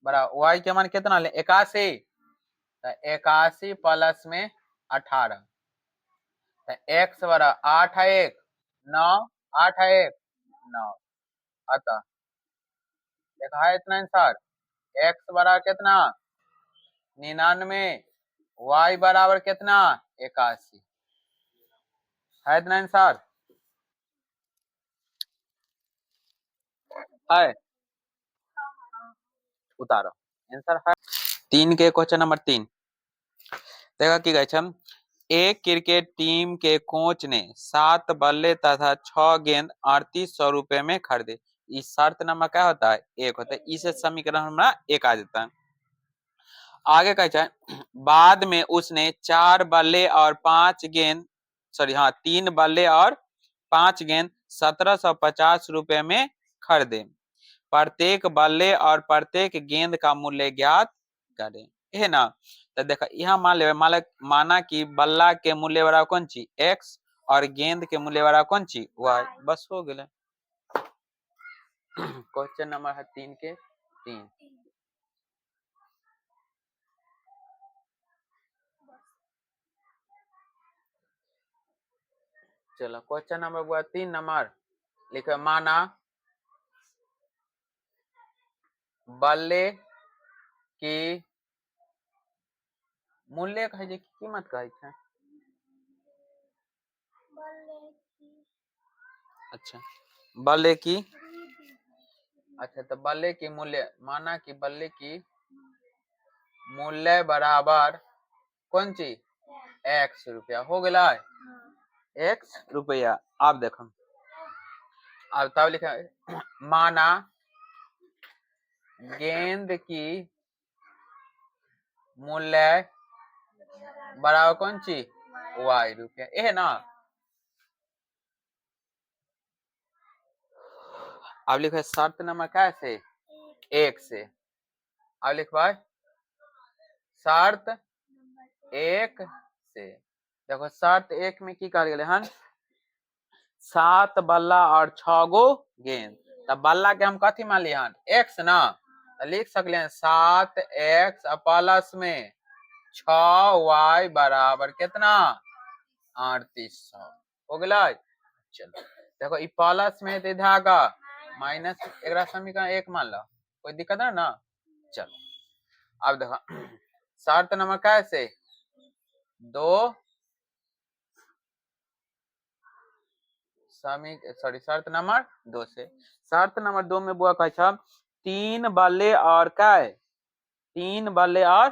Speaker 1: बराबर y के मान कितना ले 81 तो 81 प्लस में 18 तो x बराबर 8 है 1 9 8 है 1 9 अतः देखा है इतना आंसर x बराबर कितना 99 y बराबर कितना 81 है इतना आंसर है उतारो आंसर है 3 के क्वेश्चन नंबर 3 देखा की कहै छै एक क्रिकेट टीम के कोच ने 7 बल्ले तथा 6 गेंद 3800 रुपए में खरीदे इस शर्त नंबर क्या होता है एक होता है इसे समीकरण हमारा एक आ जाता है। आगे कहता है बाद में उसने 4 बल्ले और 5 गेंद सॉरी हाँ 3 बल्ले और 5 गेंद 1750 रुपए में खरीदे प्रत्येक बल्ले और प्रत्येक गेंद का मूल्य ज्ञात करें है ना। तो देखा यहाँ मान ले माना कि बल्ला के मूल्य बराबर कौन ची x और गेंद के मूल्य बराबर कौन ची y बस हो गए क्वेश्चन नंबर है 3 के 3 चलो क्वेश्चन नंबर हुआ 3 नंबर लिखो माना बल्ले की मूल्य कहे जे कीमत कहे छै अच्छा बल्ले की अच्छा तो बल्ले की मूल्य माना कि बल्ले की मूल्य बराबर कौन ची x रुपया हो गया x रुपया आप देखो अब तब लिखा माना गेंद की मूल्य बराबर कौन ची y रुपया है ना। अब लिखो शर्त नंबर क्या से एक से अब लिखवाए शर्त एक से देखो शर्त एक में की कहल गेले हन 7 बल्ला और 6 गो गेंद तब बल्ला के हम कथी मान लिया हन x ना तो लिख सकले हैं 7x प्लस में 6y बराबर कितना 3800 हो गया। चलो देखो ई प्लस में दे धागा माइनस एक समीकरण एक मान लो कोई दिक्कत है ना। चलो अब देखो शर्त नंबर कैसे 2 सॉरी शर्त नंबर 2 से शर्त नंबर 2 में बुआ कह 3 बल्ले और क्या 3 बल्ले और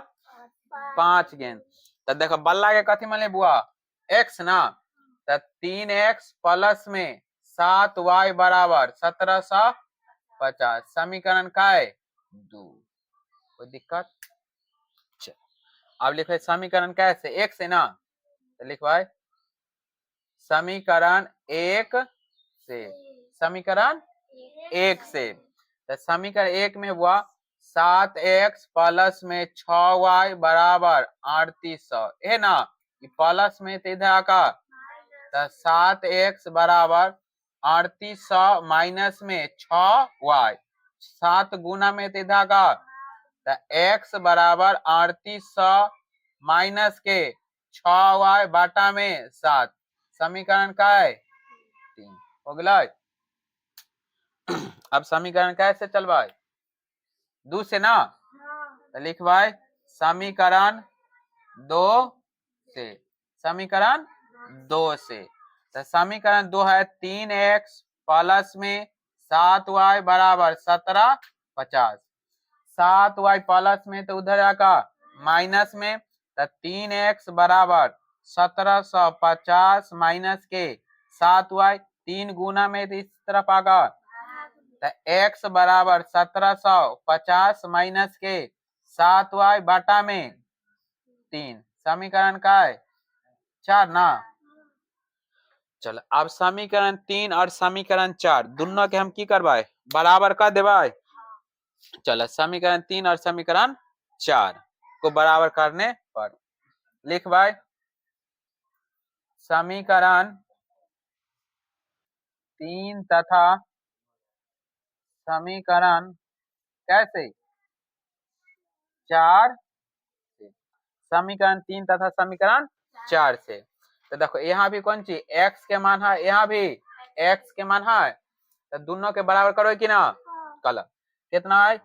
Speaker 1: 5 गेंद तो देखो बल्ला के कथी मान बुआ x ना तो 3x प्लस में 7y बराबर 1750 समीकरण का है 2 कोई दिक्कत अब लिखे समीकरण कैसे एक से ना तो लिखवाए समीकरण एक से समीकरण एक से तो समीकरण एक में हुआ 7x प्लस में 6y बराबर 3800 है ना प्लस में इधर का तो 7x बराबर 3800 माइनस में 6y 7 गुना में इधर का तो x बराबर 3800 माइनस के 6y बाटा में 7 समीकरण का है 3 हो गया। अब समीकरण कैसे चलवाए 2 से ना तो लिखवाए समीकरण 2 से समीकरण 2 से तो समीकरण 2 है 3x प्लस में 7y बराबर 17 50 7y प्लस में तो उधर आका माइनस में तो 3x बराबर 1750 माइनस के 7y 3 गुना में तो इस तरफ आगा तो x बराबर 1750 माइनस के 7y बाटा में 3 समीकरण का है 4 ना। चलो अब समीकरण 3 और समीकरण 4 दोनों के हम की करवाए बराबर का देवाए। चलो समीकरण 3 और समीकरण 4 को बराबर करने पर लिखवाए समीकरण 3 तथा समीकरण कैसे 4 से समीकरण 3 तथा समीकरण 4 से तो देखो यहाँ भी कौन सी x के मान है यहाँ भी x के मान है तो दोनों के बराबर करो कि ना कल कितना है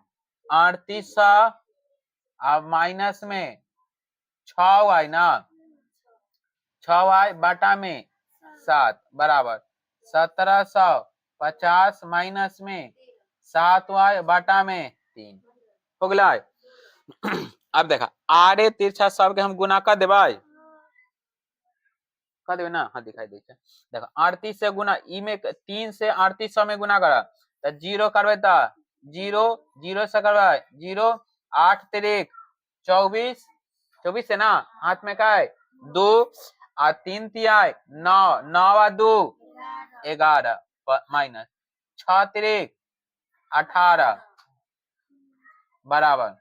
Speaker 1: 3800 अब माइनस में 6y ना 6y बाटा में 7 बराबर 1750 माइनस में 7y बाटा में 3 हो गया। अब देखा आरे तिरछा सब के हम गुना कर देवाई कर देवे ना हाँ दिखाई दे देखो 38 से गुना ई में 3 से 3800 में गुना करा तो 0 करवे तो 0 0 से करवा 0 8 तिरिक 24 24 से ना हाथ में का है 2 और 3 तिया 9 9 और 2 11 माइनस 6 तिरिक 18 बराबर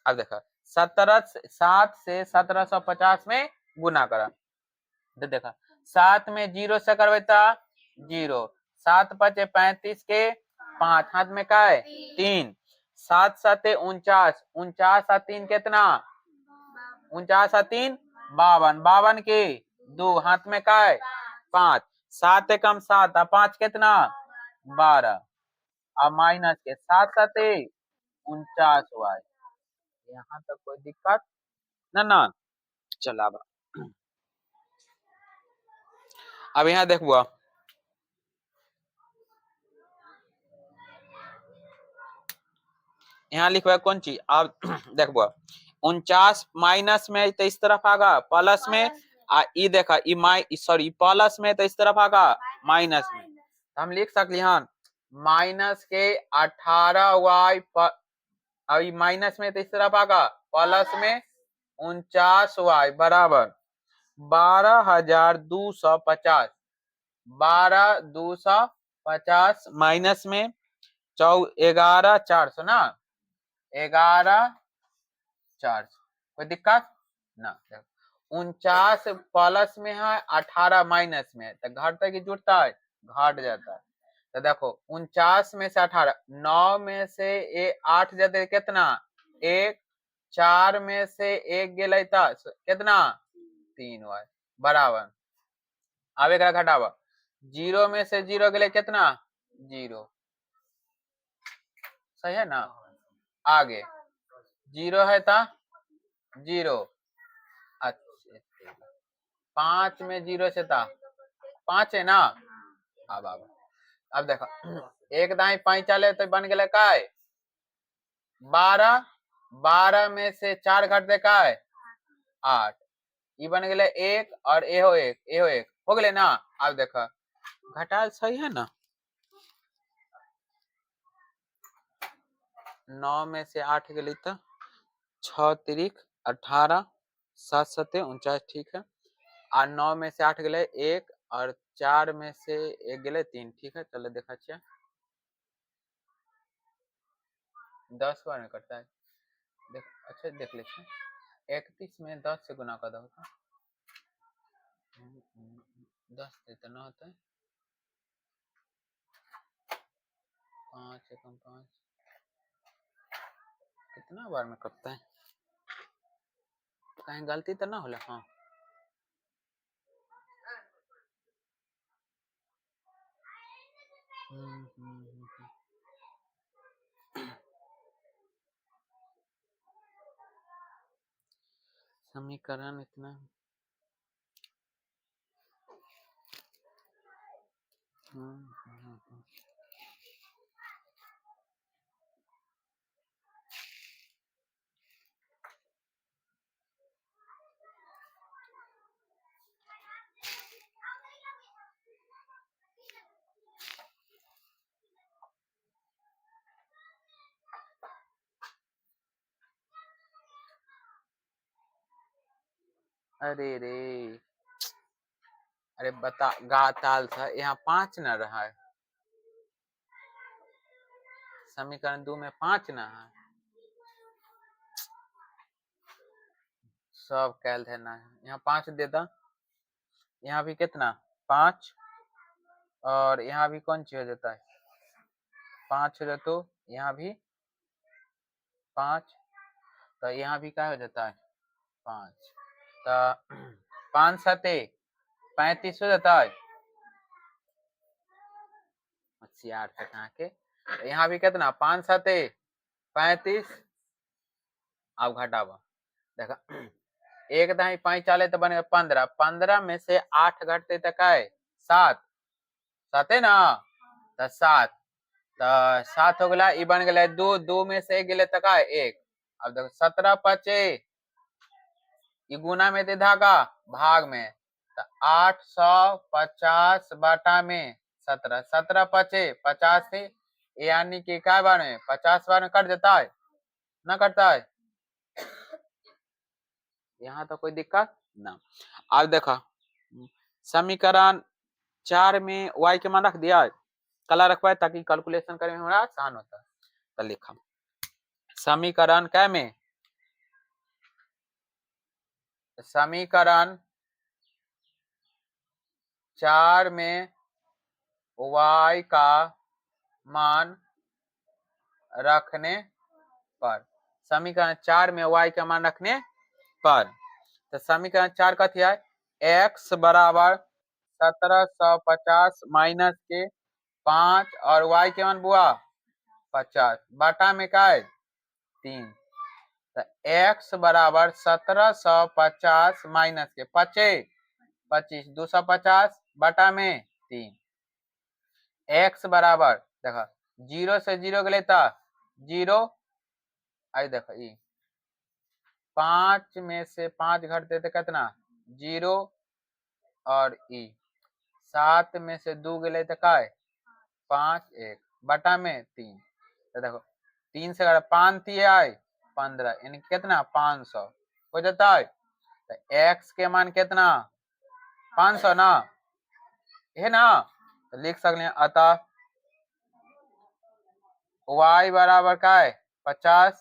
Speaker 1: अब देखो 7 से 1750 में गुना करा तो देखा 7 में 0 से करवेता 0 7 पचे 35 के 5 हाथ में का है 3 7 7 49 49 और 3 कितना 49 और 3 52 52 के 2 हाथ में का है 5 7 कम 7 और 5 कितना 12 और माइनस के 7 7 49 हुआ है यहाँ तक कोई दिक्कत ना ना चला अब यहाँ देखो यहाँ लिखवा कौन चीज अब देखो 49 माइनस में तो इस तरफ आगा प्लस में आ ई देखा ई सॉरी प्लस में तो इस तरफ आगा माइनस में तो हम लिख सकते हैं माइनस के 18y अब माइनस में तो इस तरफ आगा प्लस में 49y बराबर 12,250 12,250 माइनस में 11,400 ना 11,400 कोई दिक्कत ना 49 प्लस में है 18 माइनस में तो घटता कि जुड़ता है घट जाता है तो देखो 49 में से 18 9 में से 8 जाते कितना 1 4 में से 1 गेले कितना 3 हुआ बराबर अब एक घटावा 0 में से 0 गेले कितना 0 सही है ना आगे 0 है था 0 अच्छा 5 में 0 से था 5 है ना अब देखो एक दाई 5 चले तो बन गए का 12 12 में से 4 घट दे का 8 ये बन गए 1 और एहो 1 हो गए ना अब देखो घटाल सही है ना 9 में से 8 गए तो 6 तिरिक 18 7 7 49 ठीक है और 9 में से 8 गए 1 और 4 में से 1 गए 3 ठीक है चलो देखा 10 बार में कटता है अच्छा देख लेते 31 में 10 से गुना कर दो 10 से तो ना होता है 5 एकम 5 कितना बार में कटता है कहीं गलती तो ना होला। हाँ समीकरण इतना अरे रे, अरे बता गा ताल था यहाँ 5 न रहा है, समीकरण 2 में 5 न है, सब कैल है ना है। यहाँ 5 देता, यहाँ भी कितना 5, और यहाँ भी कौन चीज हो जाता है 5 हो जाता, तो यहाँ भी 5, तो यहाँ भी क्या हो जाता है 5, तो 5 7 35 हो जाता है, होशियार से कहा के। तो यहाँ भी कितना 5 7 35, अब घटावा देखा, एक दही 5 चाले तो बनेगा 15, 15 में से 8 घटते तो क्या है 7, 7 है ना, तो 7, तो 7 हो गया, ये बन गया 2, 2 में से 1 गए तो क्या है 1। अब देखो 17 5 ये गुना में दे धागा भाग में, तो 850 बटा में 17, 17 5 50 थे, यानी कि क्या बार में 50 बार में कट जाता है ना, कटता है, यहाँ तो कोई दिक्कत ना। अब देखो समीकरण 4 में y के मान रख दिया है, कला रखवाए ताकि कैलकुलेशन करने में हमारा आसान होता है। तो लिखा समीकरण क्या में, समीकरण 4 में y का मान रखने पर, समीकरण 4 में y का मान रखने पर, तो समीकरण 4 का थी है x बराबर 1750 माइनस के 5 और y के मान बुआ 50 बटा में क्या है 3, तो x बराबर 1750 माइनस के 25 250 बटा में 3, x बराबर देखा 0 से 0 के लेता 0, आई देखो ये 5 में से 5 घटते थे कितना 0, और ई 7 में से 2 गए तो क्या है 5 1 बटा में 3, तो देखो 3 से अगर 5 थी आए 15, यानी कितना 500 हो जाता है, तो x के मान कितना 500 ना है ना, तो लिख सकते हैं अतः y बराबर क्या है 50,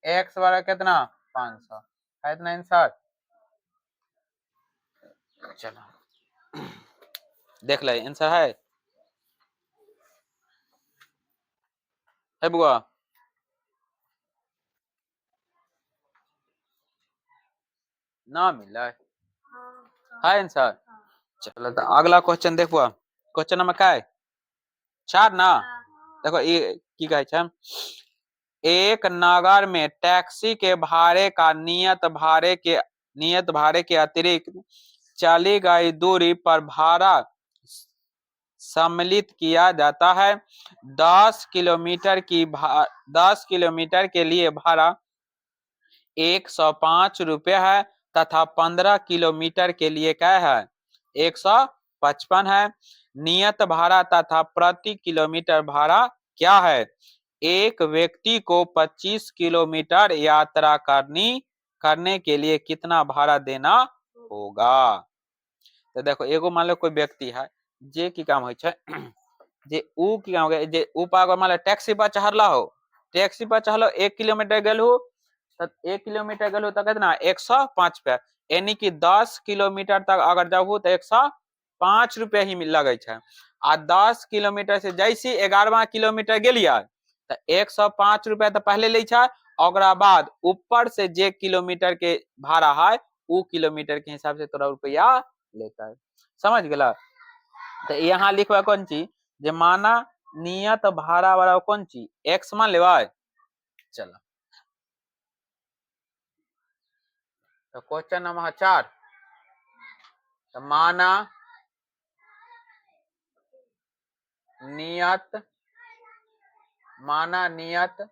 Speaker 1: x बराबर कितना 500 है, इतना आंसर। चलो देख ले आंसर है बुआ, ना मिला है आंसर। चलो तो अगला क्वेश्चन देखो, क्वेश्चन नंबर क्या है 4 ना, देखो ये की कहे छै, एक नगर में टैक्सी के भाड़े का नियत भाड़े के अतिरिक्त चली गई दूरी पर भाड़ा सम्मिलित किया जाता है। 10 किलोमीटर के लिए भाड़ा 105 रुपये है तथा 15 किलोमीटर के लिए क्या है 155 है। नियत भाड़ा तथा प्रति किलोमीटर भाड़ा क्या है। एक व्यक्ति को 25 किलोमीटर यात्रा करने के लिए कितना भाड़ा देना होगा। तो देखो एगो मान लो कोई व्यक्ति है जे की काम हो जे ऊ की काम हो जे ऊपर मान लो टैक्सी पर चढ़ला हो, टैक्सी पर चढ़लो 1 किलोमीटर गल हो, तो 1 किलोमीटर गल हो तो कितना 105 पे, यानी कि 10 किलोमीटर तक अगर जाबू तो 105 रुपया ही लगे छै। आ 10 किलोमीटर से जैसे 11वां किलोमीटर गेलिए तो 105 रुपया तो पहले ले छै, ओकरा बाद ऊपर से जे किलोमीटर के भाड़ा है वो किलोमीटर के हिसाब से तोरा रुपया लेता है। समझ गेला। तो यहाँ लिखवा कौन चीज जे माना नियत भाड़ा वाला कौन चीज एक्स मान लेवा। चलो तो क्वेश्चन नंबर 4 तो माना नियत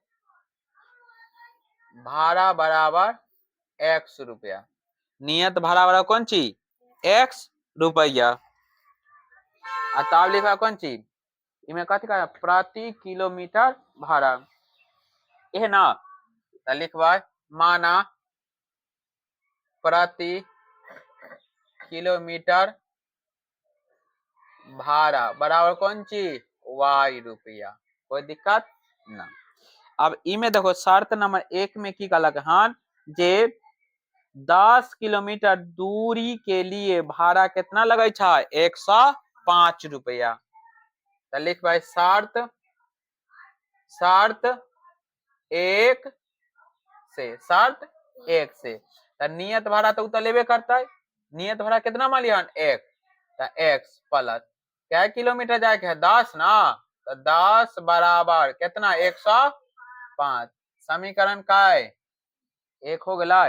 Speaker 1: भाड़ा बराबर एक्स रुपया। नियत भाड़ा बराबर कौन चीज एक्स रुपया। तब लिखा कौन चीज इमे कथी का प्रति किलोमीटर भाड़ा ये ना। तो लिखवा माना प्रति किलोमीटर भाड़ा बराबर कौन चीज वाई रुपया। कोई दिक्कत ना। अब इमे देखो शर्त नंबर 1 में की कहलक हन जे 10 किलोमीटर दूरी के लिए भाड़ा कितना लगे छा 105 रुपया। तो लिख भाई शर्त 1 से तो नियत भाड़ा तो लेबे करता है। नियत भाड़ा कितना मान लिया 1 तो एक्स प्लस क्या किलोमीटर जाए के है 10 ना तो 10 बराबर कितना 105। समीकरण का है 1 हो गया।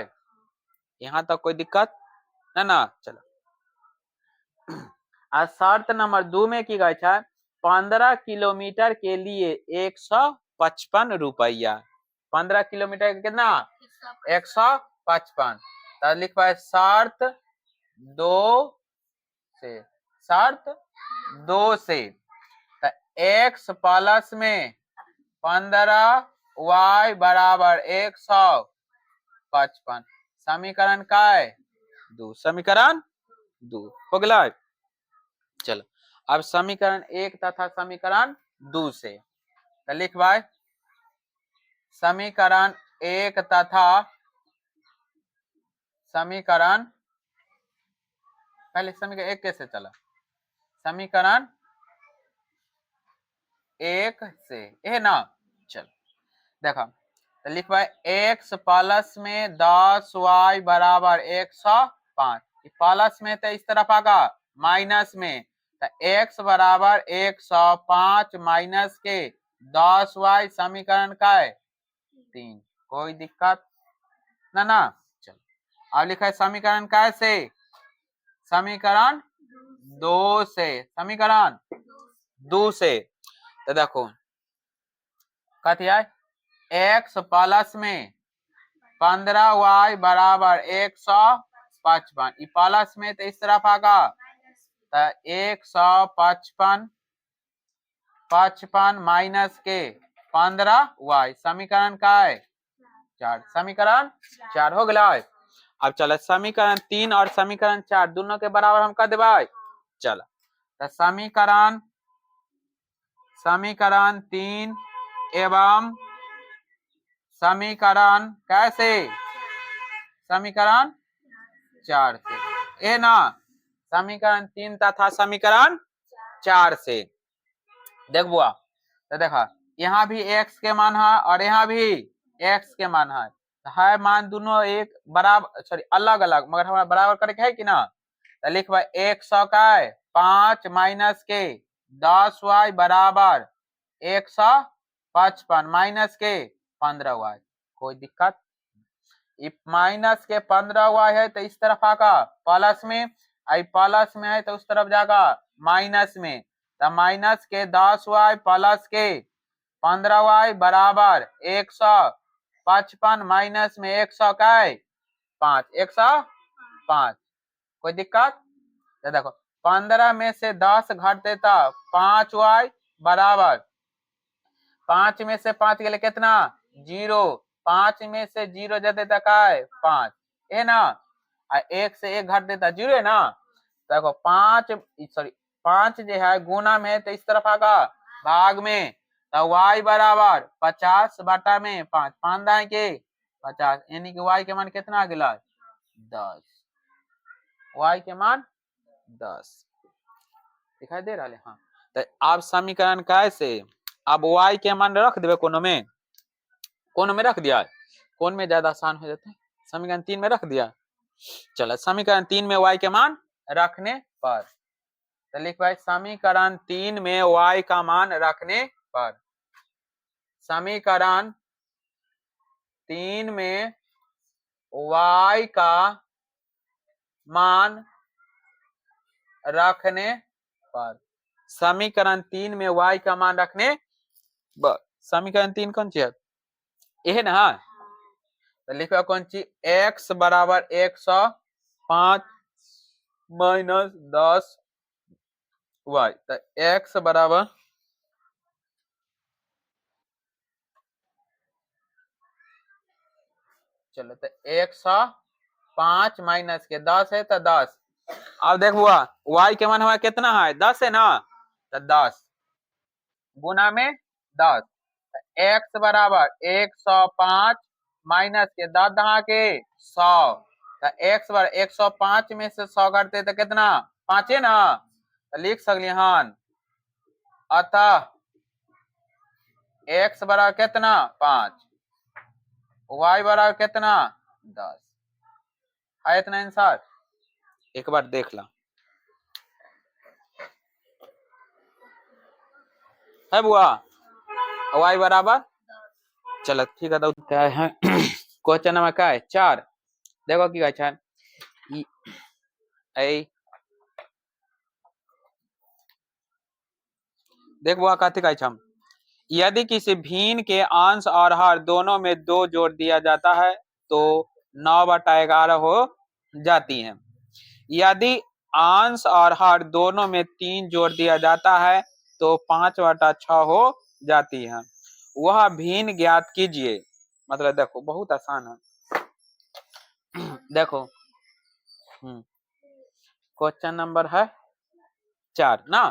Speaker 1: यहाँ तक कोई दिक्कत ना। चलो शर्त नंबर 2 में की गई है 15 किलोमीटर के लिए 155 रुपया। 15 किलोमीटर के कितना 155। तो लिख पाए शर्त 2 से तो एक्स प्लस में 15 वाई बराबर 155 समीकरण का है 2 समीकरण 2 हो गया। चलो अब समीकरण 1 तथा समीकरण 2 से तो लिख भाई समीकरण 1 तथा समीकरण पहले समीकरण 1 कैसे चला समीकरण 1 से ये ना। चल देखा तो लिख भाई एक्स प्लस में 10 वाई बराबर 105 प्लस में तो इस तरफ आगा माइनस में तो एक्स बराबर 105 माइनस के 10 वाई समीकरण का है 3। कोई दिक्कत ना। चल अब लिखा है समीकरण का से समीकरण 2 से समीकरण 2 से तो देखो कथी है एक्स प्लस में 15 वाई बराबर 155 प्लस में तो इस तरफ आगा तो 155 माइनस के 15 वाई समीकरण का है 4 समीकरण 4 हो गया। अब चलो समीकरण 3 और समीकरण 4 दोनों के बराबर हम कर देवाई। चलो तो समीकरण 3 एवं समीकरण कैसे समीकरण 4 से ए ना समीकरण 3 तथा समीकरण 4 से देख बुआ तो देखा यहाँ भी x के मान है और यहाँ भी x के मान है मान दोनों एक बराबर सॉरी अलग अलग मगर हमारा बराबर करे के है कि ना। तो लिख भाई 100 का है 5 माइनस के 10 वाई बराबर 155 माइनस के 15 वाई। कोई दिक्कत माइनस के 15 वाई है तो इस तरफ आगा प्लस में आई प्लस में है तो उस तरफ जाएगा माइनस में तो माइनस के 10 वाई प्लस के 15 वाई बराबर 155 माइनस में 100 का है 5 105। कोई दिक्कत तो देखो 15 में से 10 घट देता 5 वाई बराबर 5 में से 5 के लिए कितना 0 5 में से 0 जा देता का है 5 है ना 1 से 1 घट देता 0 है ना। देखो 5 सॉरी 5 जो है गुना में तो इस तरफ आगा भाग में तो y बराबर 50 बटा में 5 5 दाएं के 50 यानी कि y के मान कितना आ गया 10 y के मान 10 दिखाई दे रहा है। हाँ तो आप समीकरण कैसे अब y के मान रख देवे कोनो में रख दिया कौन में ज्यादा आसान हो जाता है? समीकरण 3 में रख दिया। चलो समीकरण 3 में y के मान रखने पर, तो लिख भाई समीकरण 3 में y का मान रखने पर, समीकरण 3 में y का मान रखने पर, समीकरण 3 में y का मान रखने पर, समीकरण 3 कौन सी है? यह ना, तो लिखा कौन सी? x बराबर 105 माइनस 10 y, तो x बराबर चलो तो 105 माइनस के 10 है तो 10। अब देख हुआ y के मान हमारा कितना है? 10 है ना, तो 10 गुना में 10, तो x बराबर 105 माइनस के 10 दहा के 100, तो x बराबर 105 में से 100 करते तो कितना? 5 है ना, तो लिख सकली हन अतः x बराबर कितना? 5, y बराबर कितना? 10। है इतना आंसर? एक बार देख ला, है बुआ y बराबर? चलो ठीक है, तो क्या है क्वेश्चन नंबर क्या है? 4 देखो की कहै छै ए देख बुआ कथी कहै छै हम, यदि किसी भिन्न के अंश और हर दोनों में 2 जोड़ दिया जाता है तो 9/11 हो जाती है। यदि अंश और हर दोनों में 3 जोड़ दिया जाता है तो 5/6 हो जाती है। वह भिन्न ज्ञात कीजिए। मतलब देखो बहुत आसान है। देखो क्वेश्चन नंबर है 4 ना,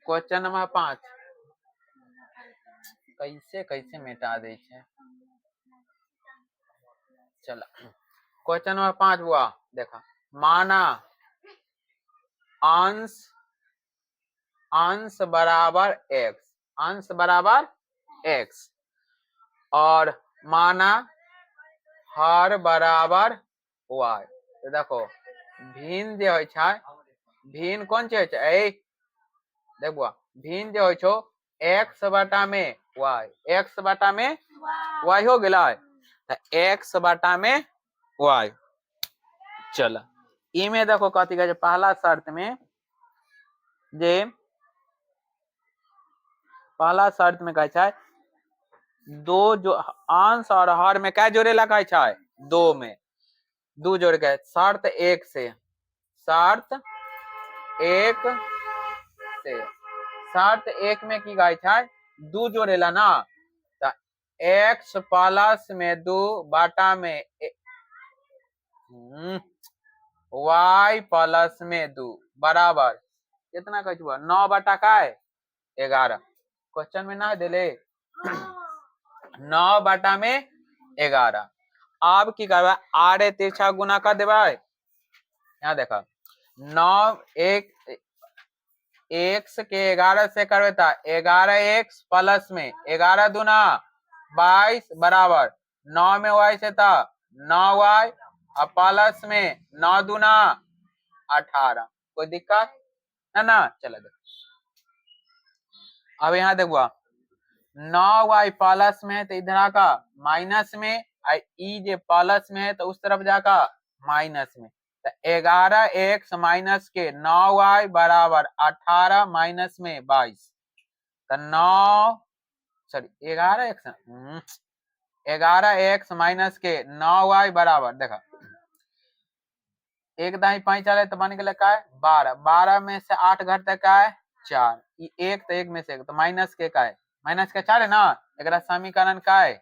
Speaker 1: क्वेश्चन नंबर 5 कैसे कैसे मिटा दे छे। चलो क्वेश्चन नंबर 5 हुआ, देखा माना अंश अंश बराबर x, अंश बराबर x और माना हर बराबर y। तो देखो भिन्न जे होय छै, भिन्न कोन छै? ए देखबो भिन्न जे होय छो x बटा में y, x बटा में y हो गेलै, तो x बटा में y। चलो ई में देखो कथी कहै छै, पहला शर्त में जे पहला शर्त में कहै छै दो जो अंश और हर में क्या जोड़ेला कहै छै? 2 में 2 जोड़ के, शर्त 1 से, शर्त 1 से, शर्त 1 में की कहै छै 2 जोड़ेला ना, तो x प्लस में 2 बटा में y प्लस में 2 बराबर कितना कहै छै? 9 बटा का 11। क्वेश्चन में ना देले 9 बटा में 11। अब की करबा आरे तिरछा गुना कर देबा। यहाँ देखा 9 एक x के 11 से करबे ता 11x प्लस में 11 दूना 22 बराबर 9 में y से था 9y और प्लस में 9 दूना 18। कोई दिक्कत है ना? चलो देखो अब यहाँ देखो 9y प्लस में है तो इधर का माइनस में, ई जे प्लस में है तो उस तरफ जाका माइनस में, तो 11x माइनस के 9y बराबर 18 माइनस में 22, तो 9 सॉरी 11x माइनस के 9y बराबर देखा एक दाई 5 चले तो बन गए का 12, 12 में से 8 घटते का 4, एक तो एक में से एक तो माइनस के का है, माइनस के 4 है ना, एक समीकरण का है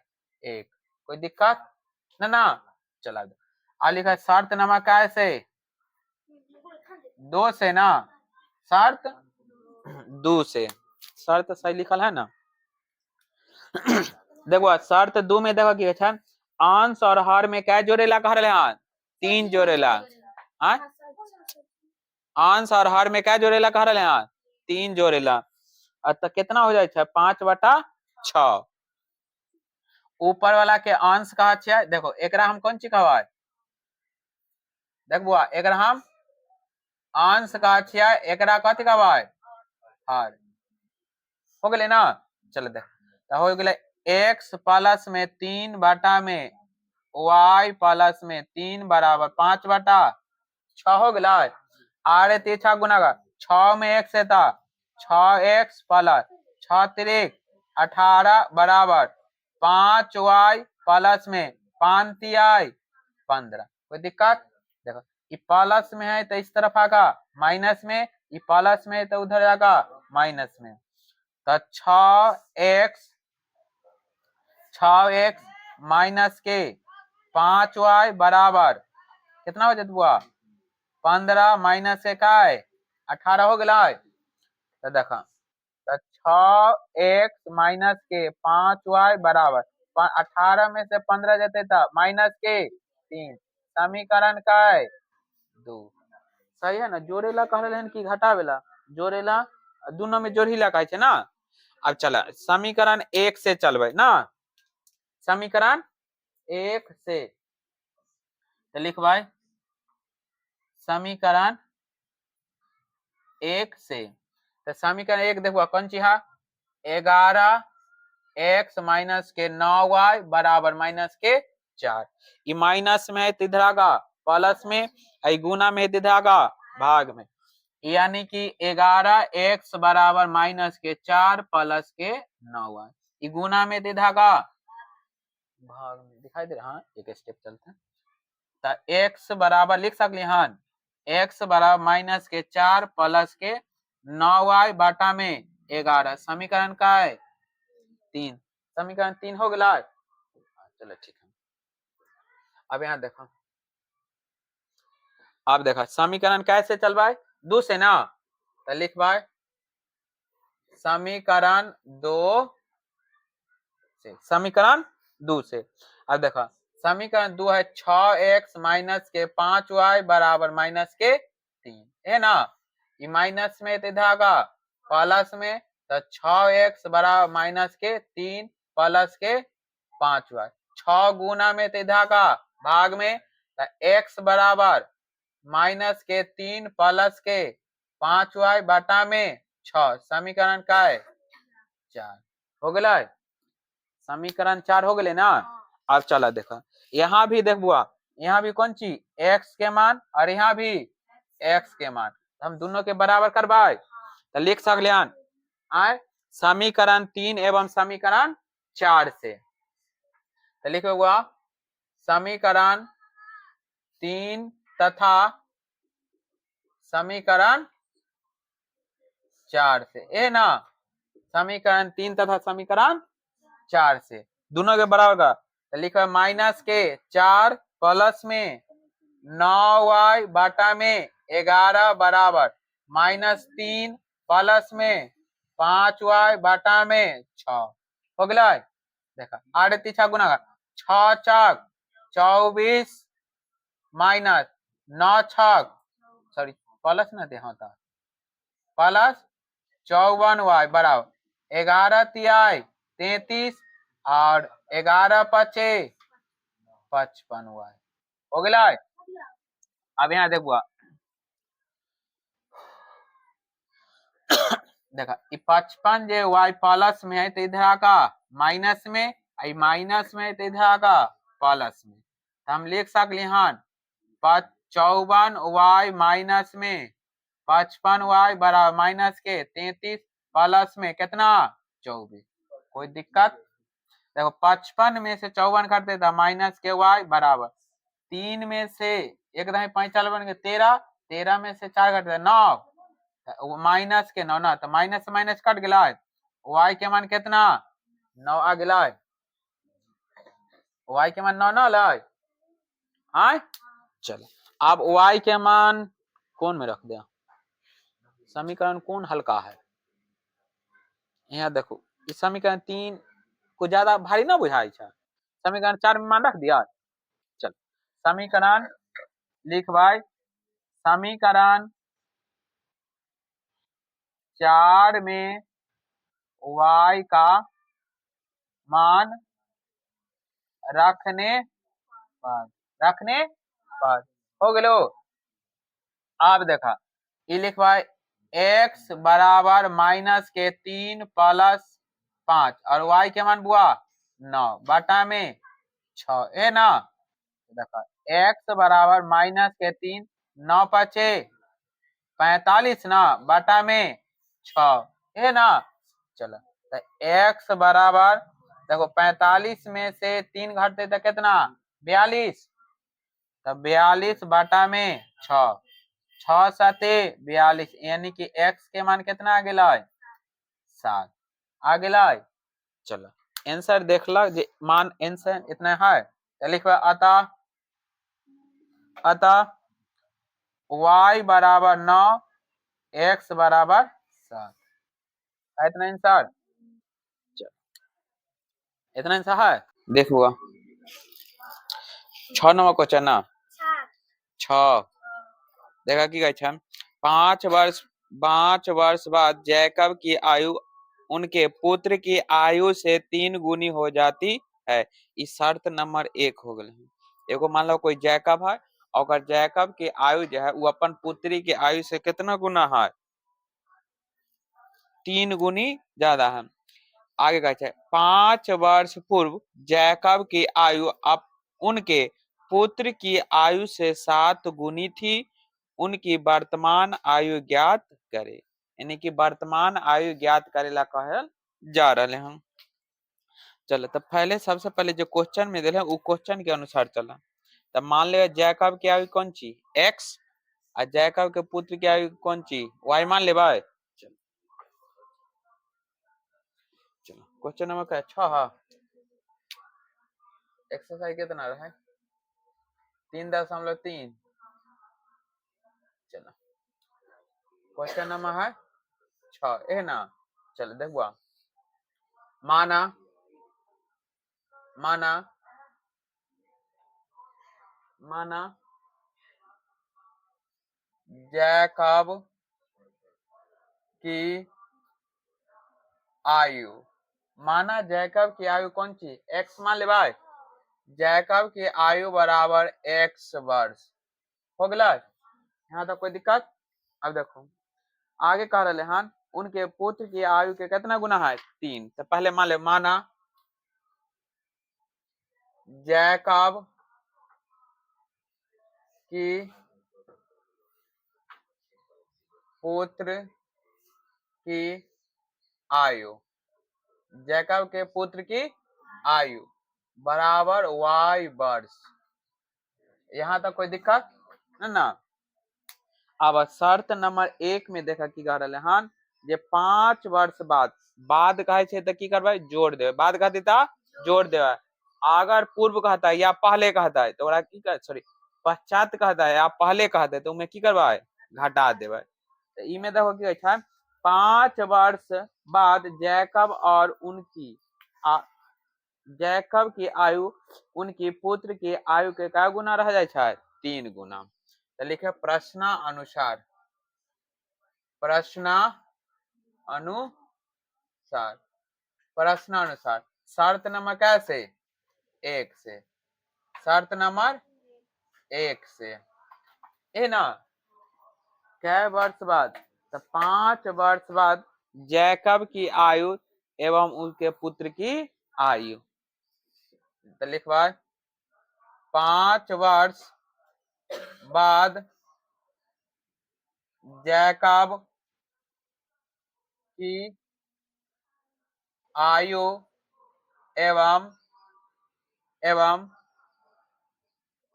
Speaker 1: 1। कोई दिक्कत ना? चला दो आ लिखा शर्त नमा का से 2 से ना, शर्त 2 से, शर्त सही लिखल है ना। देखो शर्त 2 में देखो की है अंश और हर में क्या जोड़ेला कह रहे हैं? 3 जोड़ेला। अंश और हर में क्या जोड़ेला कह रहे हैं? 3 जोड़ेला। तो कितना हो जाए 5/6। ऊपर वाला के अंश कहा छियै, देखो एकरा हम कौन चीज कहबै, देख बुआ एकरा हम अंश कहा छियै, एकरा कथी कहबै, हर। हो गेलै ना, चलो देख तो हो गेलै x प्लस में 3 बटा में y प्लस में 3 बराबर 5 बटा 6 हो गेलै। आरे तीछा गुणाकार 6 में 1 से था 6x प्लस 6 तिरिक 18 बराबर 5y प्लस में 5 तिहाई 15। कोई दिक्कत, देखो ये प्लस में है तो इस तरफ आगा माइनस में, ये प्लस में है तो उधर आगा माइनस में। तो 6x माइनस के 5y बराबर कितना हो जाता बुआ, 15 माइनस के का है 18 हो गया। तो देखा तो 6x माइनस के 5y बराबर 18 में से 15 जाते था माइनस के 3, समीकरण का है 2। सही है ना, जोड़ेला कह रहे हैं कि घटावेला, जोड़ेला दोनों में जोड़ीला कहे छे ना। अब चला समीकरण 1 से चलबे ना, समीकरण 1 से तो लिखवाई समीकरण 1 से, तो समीकरण 1 देखो कौन ची है, 11x माइनस के 9y बराबर माइनस के 4। ये माइनस में है तो इधर आगा प्लस में, आई गुना में है तो इधर आगा भाग में, यानी कि 11x बराबर माइनस के 4 प्लस के 9y, ये गुना में तो इधर आगा भाग में दिखाई दे रहा। हाँ एक स्टेप चलते हैं, तो x बराबर लिख सकली हन, x बराबर माइनस के 4 प्लस के 9y बटा में 11, समीकरण का है 3, समीकरण 3 हो गया। चलो ठीक है, अब यहाँ देखो, अब देखो समीकरण कैसे चलवाए, 2 से ना, तो लिखवाए समीकरण 2 से, समीकरण 2 से। अब देखो समीकरण 2 है 6x माइनस के 5y बराबर माइनस के 3 है ना, ये माइनस में तो धागा प्लस में, तो 6x बराबर माइनस के 3 प्लस के 5y, 6 गुना में तो धागा भाग में, तो x बराबर माइनस के 3 प्लस के 5y बटा में 6, समीकरण का है 4 हो गया, समीकरण 4 हो गए ना। अब चला देखा यहाँ भी देख बुआ, यहाँ भी कौन चीज x के मान और यहाँ भी x के मान, हम दोनों के बराबर करवाए तो लिख सकले आए समीकरण 3 एवं समीकरण 4 से, तो लिखो बुआ समीकरण 3 तथा समीकरण 4 से, ए ना समीकरण 3 तथा समीकरण 4 से दोनों के बराबर का, तो लिखो माइनस के 4 प्लस में 9y बटा में 11 बराबर माइनस 3 प्लस में 5y बटा में 6 हो गया। देखा आड़े तीछा गुना 6 छक 24 माइनस 9 छक सॉरी प्लस ना दे, हाँ था प्लस 54y बराबर 11 तिहाई 33 और 11 पचे 55y हो गया। अब यहाँ देखो देखा 55 जे y प्लस में है तो इधर आका माइनस में, आई माइनस में तो इधर आका प्लस में, तो हम लिख सकली हन 54y माइनस में 55y बराबर माइनस के 33 प्लस में कितना 24। कोई दिक्कत, देखो 55 में से 54 काटते था माइनस के y बराबर 3 में से एक दही 45 बन के 13, 13 में से 4 काटते 9, माइनस के 9 ना, तो माइनस से माइनस कट गया, y के मान कितना 9 आ गया, y के मान 9 ना लाई आय। चलो अब y के मान कौन में रख दिया, समीकरण कौन हल्का है, यहाँ देखो इस समीकरण 3 को ज्यादा भारी ना बुझाई है, समीकरण 4 में मान रख दिया। चल समीकरण लिख भाई, समीकरण 4 में y का मान रखने पर, रखने पर हो गेलो। अब देखा ये लिखवा x बराबर माइनस के 3 प्लस 5 और y के मान बुआ 9 बटा में 6 है ना। देखा x बराबर माइनस के 3 9 पचे 45 ना बटा में 6 है ना। चलो तो x बराबर देखो 45 में से 3 घटते तो कितना 42, तो 42 बटा में 6 6 7 42 यानी कि x के मान कितना आ गया 7 आ गया। चलो आंसर देख लो जे मान आंसर इतना है तो लिखवा अतः y बराबर 9 x बराबर 7 इतना आंसर। इतना आंसर है देखो 6 नंबर क्वेश्चन ना 6 देखा की कहै छै 5 वर्ष बाद जैकब की आयु उनके पुत्र की आयु से 3 गुनी हो जाती है। इस शर्त नंबर 1 हो गए। एगो मान लो कोई जैकब है और जैकब की आयु जो है वो अपन पुत्री की आयु से कितना गुना है 3 गुनी ज्यादा है। आगे कहते हैं 5 वर्ष पूर्व जैकब की आयु अब उनके पुत्र की आयु से 7 गुनी थी। उनकी वर्तमान आयु ज्ञात करे, यानी कि वर्तमान आयु ज्ञात करेला कहल जा रहे हैं। चलो तो पहले सबसे पहले जो क्वेश्चन में दिले वो क्वेश्चन के अनुसार चला। तब मान ले जैकब की आयु कौन ची x और जैकब के पुत्र की आयु कौन ची y मान ले भाई। चलो क्वेश्चन नंबर क्या 6 है। एक्सरसाइज कितना रहा है 3.3। चलो क्वेश्चन नंबर है 6 है ना। चलो देखो माना माना माना जैकब की आयु, माना जैकब की आयु कौन सी x मान ले भाई। जैकब की आयु बराबर x वर्ष हो गया। यहाँ तक कोई दिक्कत। अब देखो आगे कह रहे हैं उनके पुत्र की आयु के कितना गुना है 3। तो पहले मान ले माना जैकब की पुत्र की आयु, जैकब के पुत्र की आयु बराबर y वर्ष। यहाँ तक कोई दिक्कत ना। अब शर्त नंबर 1 में देखा की कह रहे हैं जे 5 वर्ष बाद कहे छे तो की करबे जोड़ देवे, बाद कहती था जोड़ देवे। अगर पूर्व कहता है या पहले कहता है तो ओरा की कर सॉरी पश्चात कहता है या पहले कहता है तो उमे की करबे घटा देवे। तो ई में देखो की है 5 वर्ष बाद जैकब और उनकी जैकब की आयु उनकी पुत्र की आयु के क्या गुना रह जाए 3 गुना। तो लिखे प्रश्न अनुसार, प्रश्न अनुसार, प्रश्न अनुसार शर्त नंबर कैसे 1 से, शर्त नंबर 1 से है ना। कै वर्ष बाद तो 5 वर्ष बाद जैकब की आयु एवं उनके पुत्र की आयु। तो लिखवा 5 वर्ष बाद जैकब की आयु एवं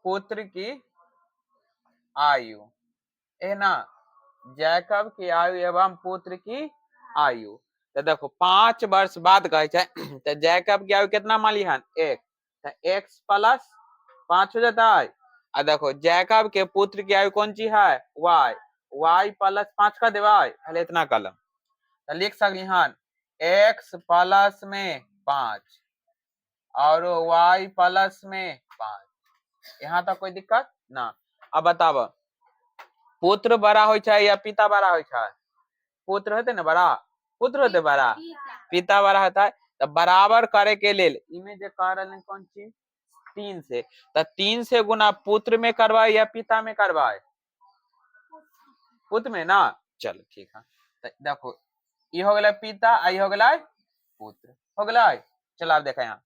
Speaker 1: पुत्र की आयु है ना। जैकब की आयु एवं पुत्र की आयु। तो देखो 5 वर्ष बाद कहे तो जैकब की आयु कितना माली है 1 तो x प्लस 5 हो जाता है। और देखो जैकब के पुत्र की आयु कौन सी है y प्लस 5 का देवा पहले इतना कलम तो लिख सकली हन x प्लस में 5 और y प्लस में 5। यहाँ तक कोई दिक्कत ना। अब बताब पुत्र बड़ा हो या पिता बड़ा हो, पुत्र होते ना बड़ा, पुत्र होते बड़ा, पिता बड़ा होता है। तो बराबर करे के लेल इमे जे कह रहे कौन चीज 3 से, तो 3 से गुना पुत्र में करवाए या पिता में करवाए? पुत्र में ना। चलो ठीक है, तो देखो ये हो गया पिता, आई हो गया पुत्र, हो गया। चलो आप देखा यहाँ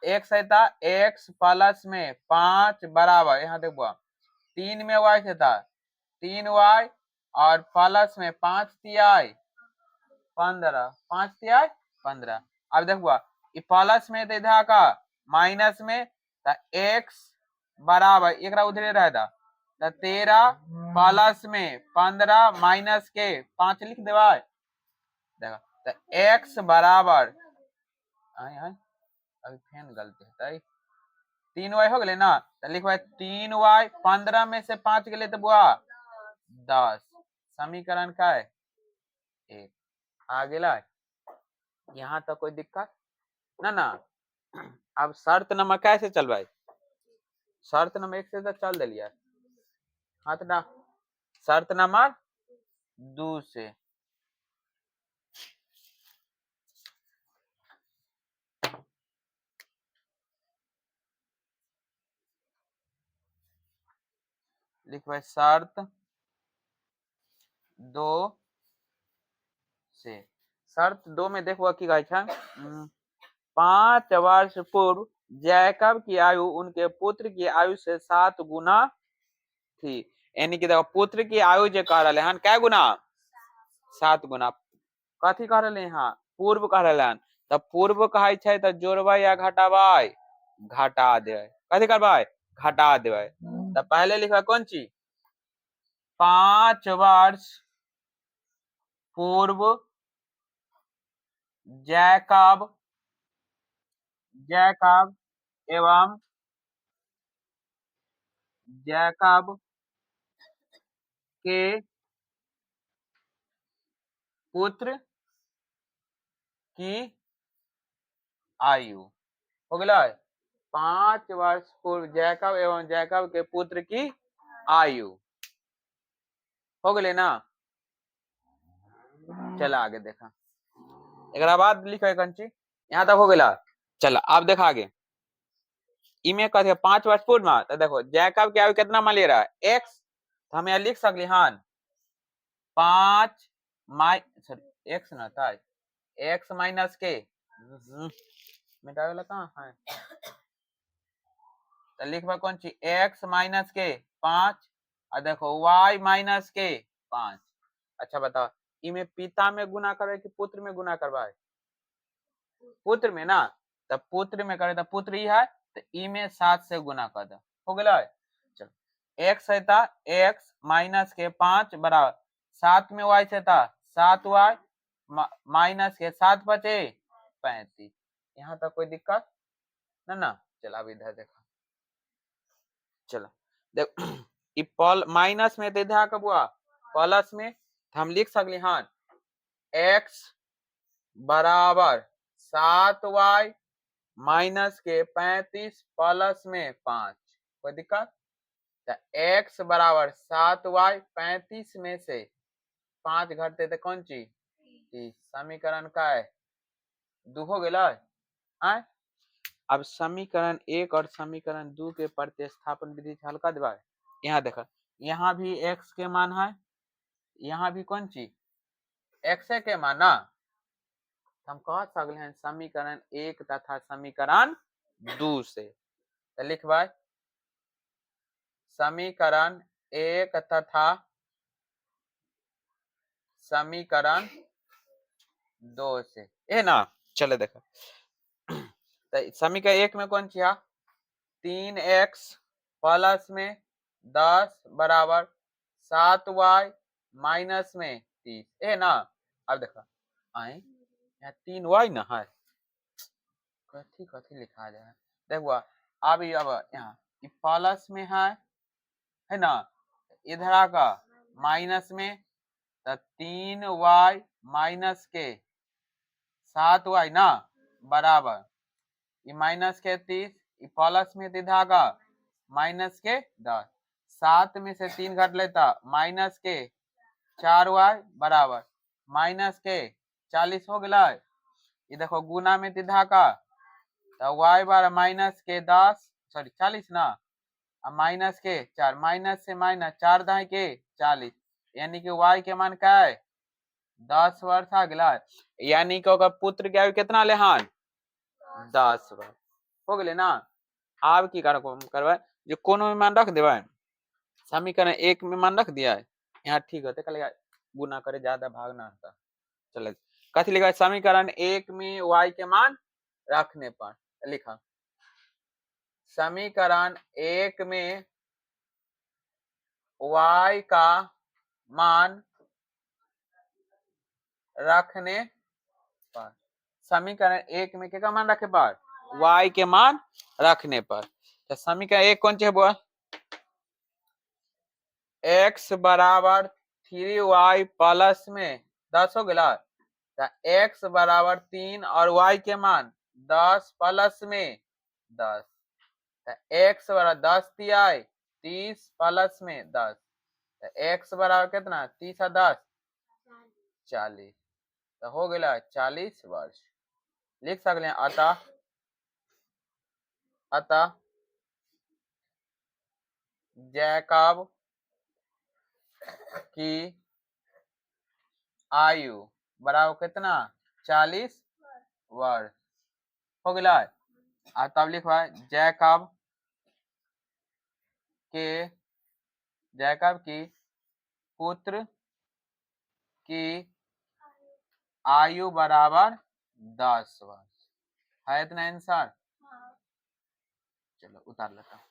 Speaker 1: x था, x प्लस में 5 बराबर, यहाँ देखो 3 में y था 3y और प्लस में 5 तिहाई 15, 5 तिहाई 15। अब देखो ये प्लस में इधर का माइनस में तो x बराबर एक उधर रहता तो 13 प्लस में 15 माइनस के 5 लिख देवा। देखा तो x बराबर अभी फेन गलती है 3y हो गए ना, तो लिखवा 3y 15 में से 5 गए तो बुआ 10, समीकरण का है 1 आ गया। यहाँ तक कोई दिक्कत ना ना। अब शर्त नंबर कैसे चल भाई, शर्त नंबर 1 से तो चल दिलिया, हाँ तो ना शर्त नंबर 2 से लिखवा शर्त 2 से। शर्त 2 में देखो की गाय 5 वर्ष पूर्व जैकब की आयु उनके पुत्र की आयु से 7 गुना थी, यानी कि देखो पुत्र की आयु जो कह रहे हैं क्या गुना 7 गुना, कथी कह रहे हैं पूर्व कह रहे हैं, तब पूर्व कहे छे तो जोड़बे या घटाबे, घटा देवे, कथी करबे घटा देवे। तो पहले लिखा कौन चीज 5 वर्ष पूर्व जैकब जैकब एवं जैकब के पुत्र की आयु हो गया 5 वर्ष पूर्व जैकब एवं जैकब के पुत्र की आयु हो गए ना। चला आगे देखा एक बाद लिखो कंची यहाँ तक हो गया। चलो आप देखा आगे इमे कहते 5 वर्ष पूर्व में, तो देखो जैकब की आयु कितना मान ले रहा है एक्स, तो हम यहाँ लिख सकली हाँ 5 सॉरी एक्स ना था एक्स माइनस के मिटावे कहाँ है, तो लिखबा कौन ची x माइनस के 5 और देखो y माइनस के 5। अच्छा बताओ इमे पिता में गुना करवे कि पुत्र में गुना करवाए, पुत्र में ना, तब पुत्र में करे तो पुत्र ही है तो ई में 7 से गुना कर दो हो गया। चलो x है था x माइनस के 5 बराबर 7 में y से था 7y माइनस के 7 बचे 35। यहाँ तक कोई दिक्कत ना ना। चलो अब इधर देखो चलो देख माइनस में दे कब हुआ प्लस में, हम लिख सकली हाँ x बराबर 7y माइनस के 35 प्लस में 5, कोई दिक्कत, तो x बराबर 7y 35 में से 5 घटते तो कौन चीज समीकरण का है 2 हो गया। अब समीकरण 1 और समीकरण 2 के प्रतिस्थापन विधि से हल कर देबा। यहाँ देखो यहाँ भी x के मान है, यहाँ भी कौन चीज x के मान ना, हम कह सकते हैं समीकरण 1 तथा समीकरण 2 से, तो लिखबा समीकरण 1 तथा समीकरण 2 से ए ना। चले देखो तो समीकरण 1 में कौन सी 3x प्लस में 10 बराबर 7y माइनस में 30 ए ना। अब देखो आए यहाँ 3y ना है, कथी कथी लिखा जाए देखो अब यहाँ प्लस में है ना, इधर का माइनस में तो 3y माइनस के 7y ना बराबर ये माइनस के 30 प्लस में इधर का माइनस के 10, 7 में से 3 घट लेता माइनस के 4y बराबर माइनस के 40 हो गया। ये देखो गुना में तिधा का तो y बार माइनस के 10 सॉरी 40 ना, अब माइनस के 4, माइनस से माइनस 4 दाएं के 40, यानी कि y के मान क्या है 10 वर्ष आ गया, यानी कि ओकर पुत्र के आयु कितना ले हन 10 वर्ष हो गए ना। आब की करबै जो कोनो में मान रख देबै, समीकरण 1 में मान रख दिया है, यहाँ ठीक होते कल गुना करे ज्यादा भाग ना आता। चलो कथी लिखा है, समीकरण 1 में y के मान रखने पर लिखा, समीकरण 1 में y का मान रखने पर, समीकरण 1 में क्या मान रखे पर y के मान रखने पर, तो समीकरण 1 कौन चे बोल, x बराबर 3y प्लस में 10 हो गया, तो x बराबर 3 और y के मान 10 प्लस में 10, तो x बराबर 10 दिया 30 प्लस में 10, तो x बराबर कितना 30 और 10 40, तो हो गया 40 वर्ष। लिख सकते हैं अतः अतः जैकब की आयु बराबर कितना 40 वर्ष हो गया। तब लिखवा जैकब की पुत्र की आयु बराबर 10 वर्ष है, इतना आंसर। चलो उतार लेता हूँ।